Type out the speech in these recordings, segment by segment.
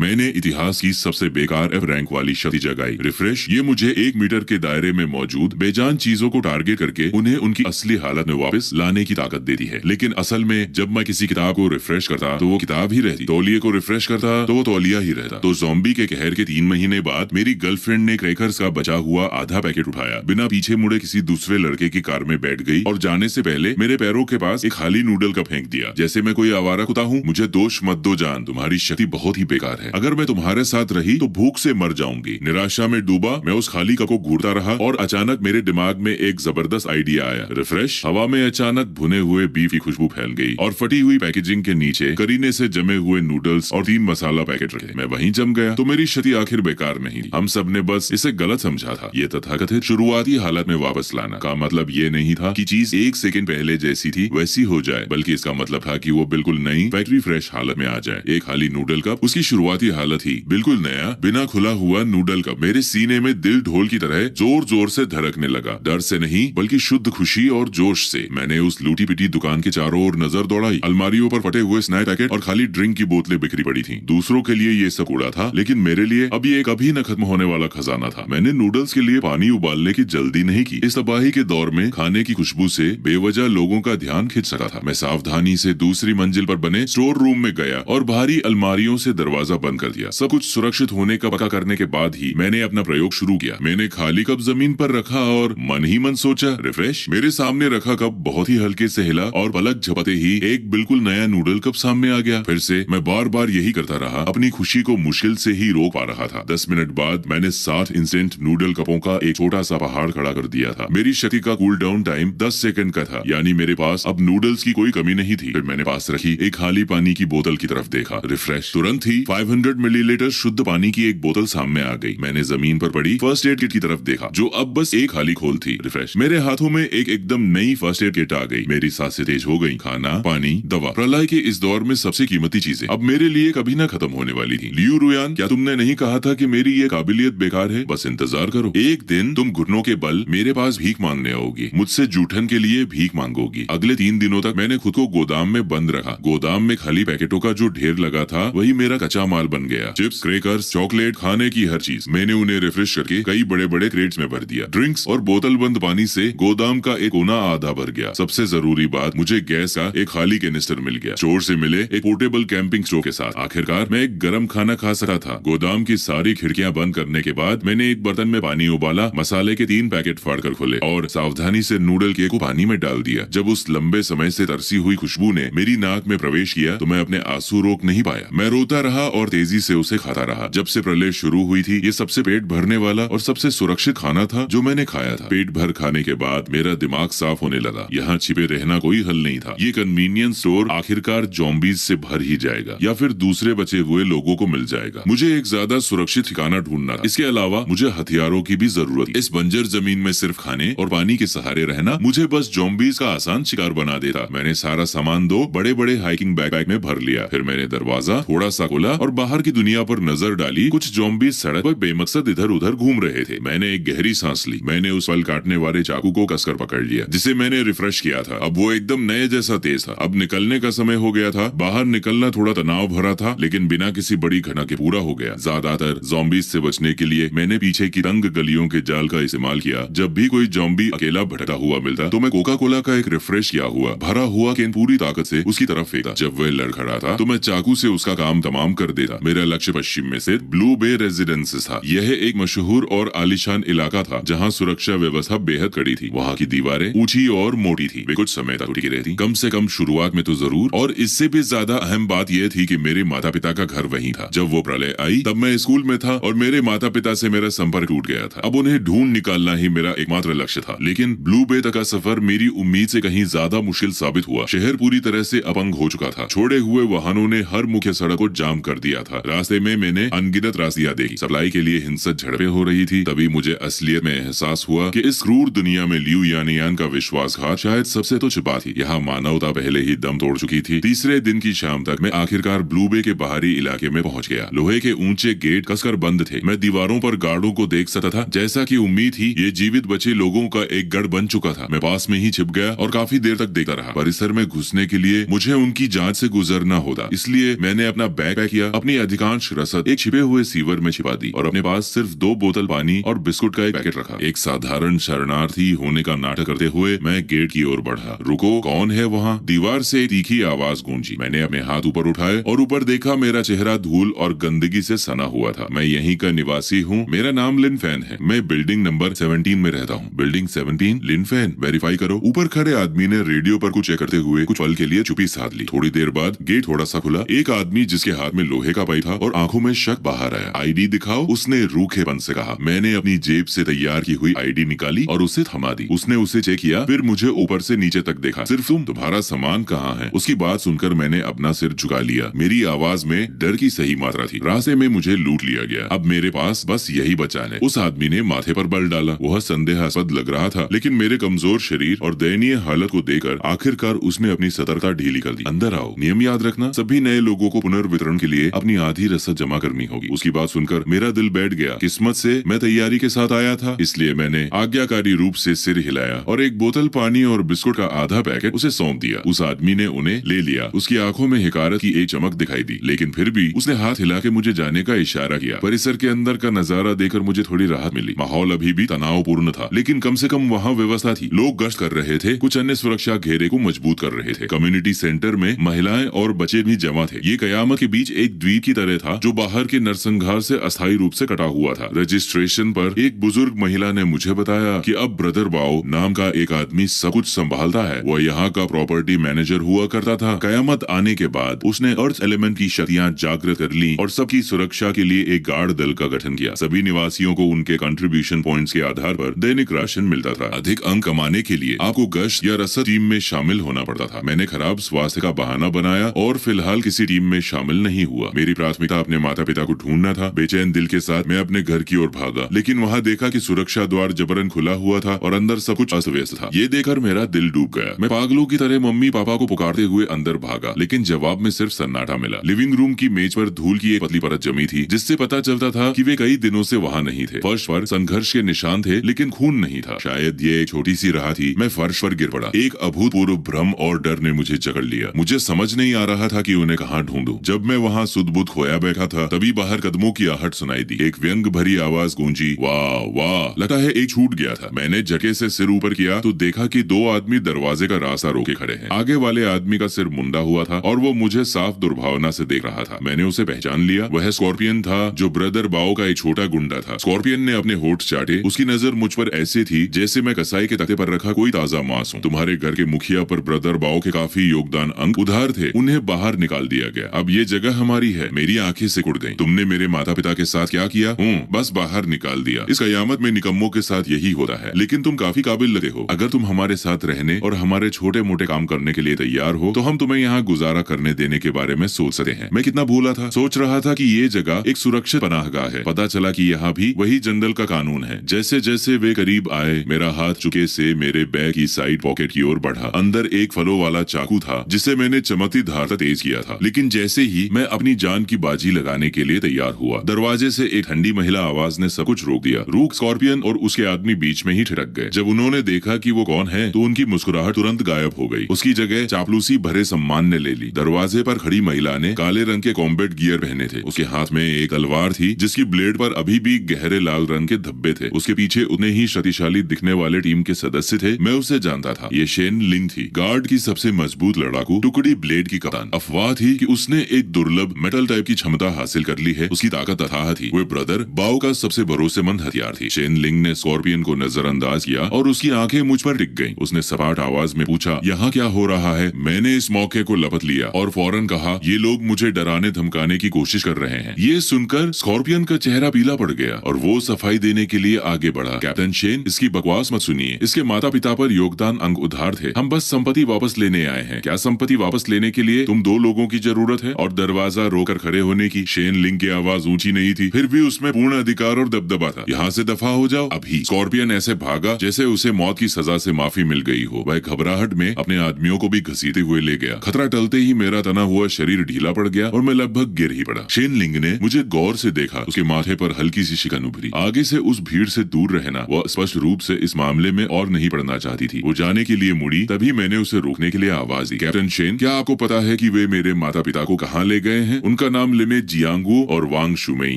मैंने इतिहास की सबसे बेकार एफ रैंक वाली शक्ति जगाई रिफ्रेश। ये मुझे 1 मीटर के दायरे में मौजूद बेजान चीजों को टारगेट करके उन्हें उनकी असली हालत में वापस लाने की ताकत देती है। लेकिन असल में जब मैं किसी किताब को रिफ्रेश करता तो वो किताब ही रहती, तौलिए को रिफ्रेश करता तो वो तौलिया ही रहता। तो ज़ॉम्बी के कहर के 3 महीने बाद मेरी गर्लफ्रेंड ने क्रैकर्स का बचा हुआ आधा पैकेट उठाया, बिना पीछे मुड़े किसी दूसरे लड़के की कार में बैठ गई और जाने से पहले मेरे पैरों के पास एक खाली नूडल का फेंक दिया, जैसे मैं कोई आवारा कुत्ता हूँ। मुझे दोष मत दो जान, तुम्हारी शक्ति बहुत ही बेकार है। अगर मैं तुम्हारे साथ रही तो भूख से मर जाऊंगी। निराशा में डूबा मैं उस खाली कप को घूरता रहा और अचानक मेरे दिमाग में एक जबरदस्त आइडिया आया। रिफ्रेश। हवा में अचानक भुने हुए बीफ की खुशबू फैल गई और फटी हुई पैकेजिंग के नीचे करीने से जमे हुए नूडल्स और 3 मसाला पैकेट रखे। मैं वहीं जम गया। तो मेरी शक्ति आखिर बेकार नहीं, हम सब ने बस इसे गलत समझा था। ये तथाकथित शुरुआती हालत में वापस लाना का मतलब ये नहीं था कि चीज 1 सेकंड पहले जैसी थी वैसी हो जाए, बल्कि इसका मतलब था कि वो बिल्कुल नई फैक्ट्री फ्रेश हालत में आ जाए। एक खाली नूडल कप उसकी शुरुआती हालत ही बिल्कुल नया बिना खुला हुआ नूडल कप। मेरे सीने में दिल ढोल की तरह जोर जोर से धड़कने लगा। डर से नहीं बल्कि शुद्ध खुशी और जोश से। मैंने उस लूटी पिटी दुकान के चारों ओर नजर दौड़ाई। अलमारियों पर फटे हुए स्नैक पैकेट और खाली ड्रिंक की बोतलें बिखरी पड़ी थी। दूसरों के लिए ये सब कूड़ा था, लेकिन मेरे लिए अब ये कभी न खत्म होने वाला खजाना था। मैंने नूडल्स के लिए पानी उबालने की जल्दी नहीं की। इस तबाही के दौर में खाने की खुशबू से बेवजह लोगों का ध्यान खिंच सका था। मैं सावधानी से दूसरी मंजिल पर बने स्टोर रूम में गया और बाहरी अलमारियों से दरवाजा बंद कर दिया। सब कुछ सुरक्षित होने का पता करने के बाद ही मैंने अपना प्रयोग शुरू किया। मैंने खाली कप जमीन पर रखा और मन ही मन सोचा रिफ्रेश। मेरे सामने रखा कप बहुत ही हल्के से हिला और पलक झपकते ही एक बिल्कुल नया नूडल कप सामने आ गया। फिर से मैं बार बार यही करता रहा, अपनी खुशी को मुश्किल से ही रोक पा रहा था। 10 मिनट बाद मैंने 60 इंस्टेंट नूडल कपों का एक छोटा सा पहाड़ खड़ा कर दिया था। मेरी शक्ति का कूल डाउन टाइम 10 सेकंड का था, यानी मेरे पास अब नूडल्स की कोई कमी नहीं थी। फिर मैंने पास रखी एक खाली पानी की बोतल की तरफ देखा। रिफ्रेश। तुरंत ही 500 मिलीलीटर शुद्ध पानी की एक बोतल सामने आ गई। मैंने जमीन पर पड़ी फर्स्ट एड किट की तरफ देखा, जो अब बस एक खाली खोल थी। रिफ्रेश। मेरे हाथों में एक एकदम नई फर्स्ट एड किट आ गई। मेरी सांसें तेज हो गई। खाना, पानी, दवा, प्रलय के इस दौर में सबसे कीमती चीजें अब मेरे लिए कभी ना खत्म होने वाली थी। लियू रुयान, क्या तुमने नहीं कहा था कि मेरी ये काबिलियत बेकार है? बस इंतजार करो, एक दिन तुम घुटनों के बल मेरे पास भीख मांगने आओगी, मुझसे जूठन के लिए भीख मांगोगी। अगले 3 दिनों तक मैंने खुद को गोदाम में बंद रखा। गोदाम में खाली पैकेटों का जो ढेर लगा था वही मेरा कच्चा माल बन गया। चिप्स, क्रैकर्स, चॉकलेट, खाने की हर चीज मैंने उन्हें रिफ्रेश करके कई बड़े बड़े क्रेट्स में भर दिया। ड्रिंक्स और बोतल बंद पानी से गोदाम का एक कोना आधा भर गया। सबसे जरूरी बात, मुझे गैस का एक खाली कैनिस्टर मिल गया, स्टोर से मिले एक पोर्टेबल कैंपिंग स्टोव के साथ। आखिरकार मैं एक गरम खाना खा सका था। गोदाम की सारी खिड़कियां बंद करने के बाद मैंने एक बर्तन में पानी उबाला, मसाले के 3 पैकेट फाड़कर खोले और सावधानी से नूडल केक को पानी में डाल दिया। जब उस लंबे समय से तरसी हुई खुशबू ने मेरी नाक में प्रवेश किया तो मैं अपने आंसू रोक नहीं पाया। मैं रोता रहा और तेजी से उसे खाता रहा। जब से प्रलय शुरू हुई थी, ये सबसे पेट भरने वाला और सबसे सुरक्षित खाना था जो मैंने खाया था। पेट भर खाने के बाद मेरा दिमाग साफ होने लगा। यहाँ छिपे रहना कोई हल नहीं था। ये कन्वीनियंस स्टोर आखिरकार ज़ॉम्बीज से भर ही जाएगा या फिर दूसरे बचे हुए लोगों को मिल जाएगा। मुझे एक ज्यादा सुरक्षित ठिकाना ढूंढना था। इसके अलावा मुझे हथियारों की भी जरूरत थी। इस बंजर जमीन में सिर्फ खाने और पानी के सहारे रहना मुझे बस ज़ॉम्बीज का आसान शिकार बना देता। मैंने सारा सामान 2 बड़े बड़े हाइकिंग बैकपैक में भर लिया। फिर मैंने दरवाजा थोड़ा सा खोला और बाहर की दुनिया पर नजर डाली। कुछ ज़ॉम्बीज सड़क पर बेमकसद इधर उधर घूम रहे थे। मैंने एक गहरी सांस ली। मैंने उस फल काटने वाले चाकू को कसकर पकड़ लिया जिसे मैंने रिफ्रेश किया था। अब वो एकदम नए जैसा तेज था। अब निकलने का समय हो गया था। बाहर निकलना थोड़ा तनाव भरा था, लेकिन बिना किसी बड़ी घटना के पूरा हो गया। ज्यादातर ज़ॉम्बीज से बचने के लिए मैंने पीछे की तंग गलियों के जाल का इस्तेमाल किया। जब भी कोई ज़ॉम्बी अकेला भटकता हुआ मिलता तो मैं कोका कोला का एक रिफ्रेश किया हुआ भरा हुआ कैन पूरी ताकत से उसकी तरफ फेंका। जब वह लड़ खड़ा था तो मैं चाकू से उसका काम तमाम कर देता। मेरा लक्ष्य पश्चिम में से ब्लू बे रेजिडेंसेस था। यह एक मशहूर और आलीशान इलाका था जहाँ सुरक्षा व्यवस्था बेहद कड़ी थी। वहाँ की दीवारें ऊंची और मोटी थी। वे कुछ समय तक टिकी रहती, कम से कम शुरुआत में तो जरूर। और इससे भी ज्यादा अहम बात यह थी कि मेरे माता पिता का घर वहीं था। जब वो प्रलय आई तब मैं स्कूल में था और मेरे माता पिता से मेरा संपर्क टूट गया था। अब उन्हें ढूंढ निकालना ही मेरा एकमात्र लक्ष्य था। लेकिन ब्लू बे तक का सफर मेरी उम्मीद से कहीं ज्यादा मुश्किल साबित हुआ। शहर पूरी तरह से अपंग हो चुका था। छोड़े हुए वाहनों ने हर मुख्य सड़क को जाम कर दिया था। रास्ते में मैंने अनगिनत रास्तियां देखी। सप्लाई के लिए हिंसक झड़पें हो रही थी। तभी मुझे असलियत में एहसास हुआ कि इस क्रूर दुनिया में लियू यानियान का विश्वासघात शायद सबसे तुच्छ बात थी। यहाँ मानवता पहले ही दम तोड़ चुकी थी। तीसरे दिन की शाम तक मैं आखिरकार ब्लू बे के बाहरी इलाके में पहुंच गया। लोहे के ऊंचे गेट कसकर बंद थे। मैं दीवारों पर गार्डों को देख सकता था। जैसा कि उम्मीद थी, ये जीवित बचे लोगों का एक गढ़ बन चुका था। मैं पास में ही छिप गया और काफी देर तक देखता रहा। परिसर में घुसने के लिए मुझे उनकी जांच से गुजरना होता, इसलिए मैंने अपना बैग पैक किया, अपनी अपनी अधिकांश रसद एक छिपे हुए सीवर में छिपा दी और अपने पास सिर्फ 2 बोतल पानी और बिस्कुट का एक पैकेट रखा। एक साधारण शरणार्थी होने का नाटक करते हुए मैं गेट की ओर बढ़ा। रुको, कौन है वहाँ? दीवार से तीखी आवाज गूंजी। मैंने अपने हाथ ऊपर उठाए और ऊपर देखा। मेरा चेहरा धूल और गंदगी से सना हुआ था। मैं यहीं का निवासी हूँ। मेरा नाम लिन फैन है। मैं बिल्डिंग नंबर 17 में रहता हूँ। बिल्डिंग 17? लिन फैन, वेरीफाई करो। ऊपर खड़े आदमी ने रेडियो पर कुछ चेक करते हुए कुछ पल के लिए चुप्पी साध ली। थोड़ी देर बाद गेट थोड़ा सा खुला। एक आदमी जिसके हाथ में लोहे का पाइप था और आंखों में शक बाहर आया। आईडी दिखाओ, उसने रूखेपन से कहा। मैंने अपनी जेब से तैयार की हुई आईडी निकाली और उसे थमा दी। उसने उसे चेक किया, फिर मुझे ऊपर से नीचे तक देखा। सिर्फ तुम्हारा सामान कहाँ है? उसकी बात सुनकर मैंने अपना सिर झुका लिया। मेरी आवाज में डर की सही मात्रा थी। रास्ते में मुझे लूट लिया गया। अब मेरे पास बस यही बचा है। उस आदमी ने माथे पर बल डाला। वह संदेहास्पद लग रहा था, लेकिन मेरे कमजोर शरीर और दयनीय हालत को देखकर आखिरकार उसने अपनी सतर्कता ढीली कर दी। अंदर आओ। नियम याद रखना, सभी नए लोगों को पुनर्वितरण के लिए अपनी आधी रसद जमा करनी होगी। उसकी बात सुनकर मेरा दिल बैठ गया। किस्मत से मैं तैयारी के साथ आया था, इसलिए मैंने आज्ञाकारी रूप से सिर हिलाया और एक बोतल पानी और बिस्कुट का आधा पैकेट उसे सौंप दिया। उस आदमी ने उन्हें ले लिया। उसकी आंखों में हिकारत की एक चमक दिखाई दी, लेकिन फिर भी उसने हाथ हिला के मुझे जाने का इशारा किया। परिसर के अंदर का नजारा देखकर मुझे थोड़ी राहत मिली। माहौल अभी भी तनावपूर्ण था, लेकिन कम से कम वहाँ व्यवस्था थी। लोग गश्त कर रहे थे, कुछ अन्य सुरक्षा घेरे को मजबूत कर रहे थे। कम्युनिटी सेंटर में महिलाएं और बच्चे भी जमा थे। ये कयामत के बीच एक द्वीप की तरह था जो बाहर के नरसंहार से अस्थायी रूप से कटा हुआ था। रजिस्ट्रेशन पर एक बुजुर्ग महिला ने मुझे बताया कि अब ब्रदर बाओ नाम का एक आदमी सब कुछ संभालता है। वह यहाँ का प्रॉपर्टी मैनेजर हुआ करता था। कयामत आने के बाद उसने अर्थ एलिमेंट की शक्तियाँ जागृत कर ली और सबकी सुरक्षा के लिए एक गार्ड दल का गठन किया। सभी निवासियों को उनके कंट्रीब्यूशन पॉइंट्स के आधार पर दैनिक राशन मिलता था। अधिक अंक कमाने के लिए आपको गश्त या रसद टीम में शामिल होना पड़ता था। मैंने खराब स्वास्थ्य का बहाना बनाया और फिलहाल किसी टीम में शामिल नहीं हुआ। मेरी प्राथमिकता अपने माता पिता को ढूंढना था। बेचैन दिल के साथ मैं अपने घर की ओर भागा, लेकिन वहाँ देखा कि सुरक्षा द्वार जबरन खुला हुआ था और अंदर सब कुछ अस्त व्यस्त था। ये देखकर मेरा दिल डूब गया। मैं पागलों की तरह मम्मी पापा को पुकारते हुए अंदर भागा, लेकिन जवाब में सिर्फ सन्नाटा मिला। लिविंग रूम की मेज पर धूल की एक पतली परत जमी थी, जिससे पता चलता था कि वे कई दिनों से वहाँ नहीं थे। फर्श पर संघर्ष के निशान थे, लेकिन खून नहीं था। शायद ये एक छोटी सी राह थी। मैं फर्श पर गिर पड़ा। एक अभूतपूर्व भ्रम और डर ने मुझे जकड़ लिया। मुझे समझ नहीं आ रहा था कि उन्हें कहाँ ढूंढूं। जब मैं वहाँ सुध-बुध खोया बैठा था, तभी बाहर कदमों की आहट सुनाई दी। एक व्यंग भरी आवाज गूंजी, वाह वाह, लगता है एक छूट गया था। मैंने झटके से सिर ऊपर किया तो देखा कि 2 आदमी दरवाजे का रास्ता रोके खड़े हैं। आगे वाले आदमी का सिर मुंडा हुआ था और वो मुझे साफ दुर्भावना से देख रहा था। मैंने उसे पहचान लिया। वह स्कॉर्पियन था, जो ब्रदर बाओ का एक छोटा गुंडा था। स्कॉर्पियन ने अपने होठ चाटे। उसकी नजर मुझ पर ऐसी थी जैसे मैं कसाई के तख्ते पर रखा कोई ताजा मांस हूँ। तुम्हारे घर के मुखिया पर ब्रदर बाओ के काफी योगदान अंक उधार थे, उन्हें बाहर निकाल दिया गया। अब ये जगह हमारी है। मेरी आंखें सिकुड़ गईं। तुमने मेरे माता पिता के साथ क्या किया? बस बाहर निकाल दिया। इस कयामत में निकम्मों के साथ यही होता है, लेकिन तुम काफी काबिल लगे हो। अगर तुम हमारे साथ रहने और हमारे छोटे मोटे काम करने के लिए तैयार हो तो हम तुम्हें यहाँ गुजारा करने देने के बारे में सोच सकते हैं। मैं कितना भूला था। सोच रहा था कि ये जगह एक सुरक्षित पनाहगाह है। पता चला कि यहाँ भी वही जंगल का कानून है। जैसे जैसे वे करीब आए, मेरा हाथ चुके से मेरे बैग की साइड पॉकेट की ओर बढ़ा। अंदर एक फलों वाला चाकू था, जिसे मैंने चमकती धार तक तेज किया था। लेकिन जैसे ही मैं अपनी जान की बाजी लगाने के लिए तैयार हुआ, दरवाजे से एक ठंडी महिला आवाज ने सब कुछ रोक दिया। रूक स्कॉर्पियन और उसके आदमी बीच में ही ठिठक गए। जब उन्होंने देखा कि वो कौन है तो उनकी मुस्कुराहट तुरंत गायब हो गई। उसकी जगह चापलूसी भरे सम्मान ने ले ली। दरवाजे पर खड़ी महिला ने काले रंग के कॉम्बैट गियर पहने थे। उसके हाथ में एक तलवार थी, जिसकी ब्लेड पर अभी भी गहरे लाल रंग के धब्बे थे। उसके पीछे उतने ही शक्तिशाली दिखने वाले टीम के सदस्य थे। मैं उसे जानता था। ये शेन लिंग थी, गार्ड की सबसे मजबूत लड़ाकू, टुकड़ी ब्लेड की कप्तान। अफवाह थी कि उसने एक दुर्लभ मेटल टाइप की क्षमता हासिल कर ली है। उसकी ताकत अथाह थी। वो ब्रदर बाओ का सबसे भरोसेमंद हथियार थी। शेन लिंग ने स्कॉर्पियन को नजरअंदाज किया और उसकी आंखें मुझ पर टिक गईं। उसने सपाट आवाज में पूछा, यहाँ क्या हो रहा है? मैंने इस मौके को लपट लिया और फौरन कहा, ये लोग मुझे डराने धमकाने की कोशिश कर रहे हैं। ये सुनकर स्कॉर्पियन का चेहरा पीला पड़ गया और वो सफाई देने के लिए आगे बढ़ा। कैप्टन शेन, इसकी बकवास मत सुनिए। इसके माता पिता पर योगदान अंक उधार थे। हम बस संपत्ति वापस लेने आए हैं। क्या संपत्ति वापस लेने के लिए तुम 2 लोगों की जरूरत है और दरवाजा रोकर खड़े होने की? शेन लिंग की आवाज ऊंची नहीं थी, फिर भी उसमें पूर्ण अधिकार और दबदबा था। यहाँ से दफा हो जाओ अभी। स्कॉर्पियन ऐसे भागा जैसे उसे मौत की सजा से माफी मिल गई हो। वह घबराहट में अपने आदमियों को भी घसीटे हुए ले गया। खतरा टलते ही मेरा तना हुआ शरीर ढीला पड़ गया और मैं लगभग गिर ही पड़ा। शेन लिंग ने मुझे गौर से देखा। उसके माथे पर हल्की सी शिकन उभरी। आगे से उस भीड़ से दूर रहना वह स्पष्ट रूप से इस मामले में और नहीं पड़ना चाहती थी। वो जाने के लिए मुड़ी, तभी मैंने उसे रोकने के लिए आवाज दी, कैप्टन शेन, क्या आपको पता है कि वे मेरे माता पिता को कहाँ ले गए हैं? उनका नाम लिमे जियांगू और वांग शुमेई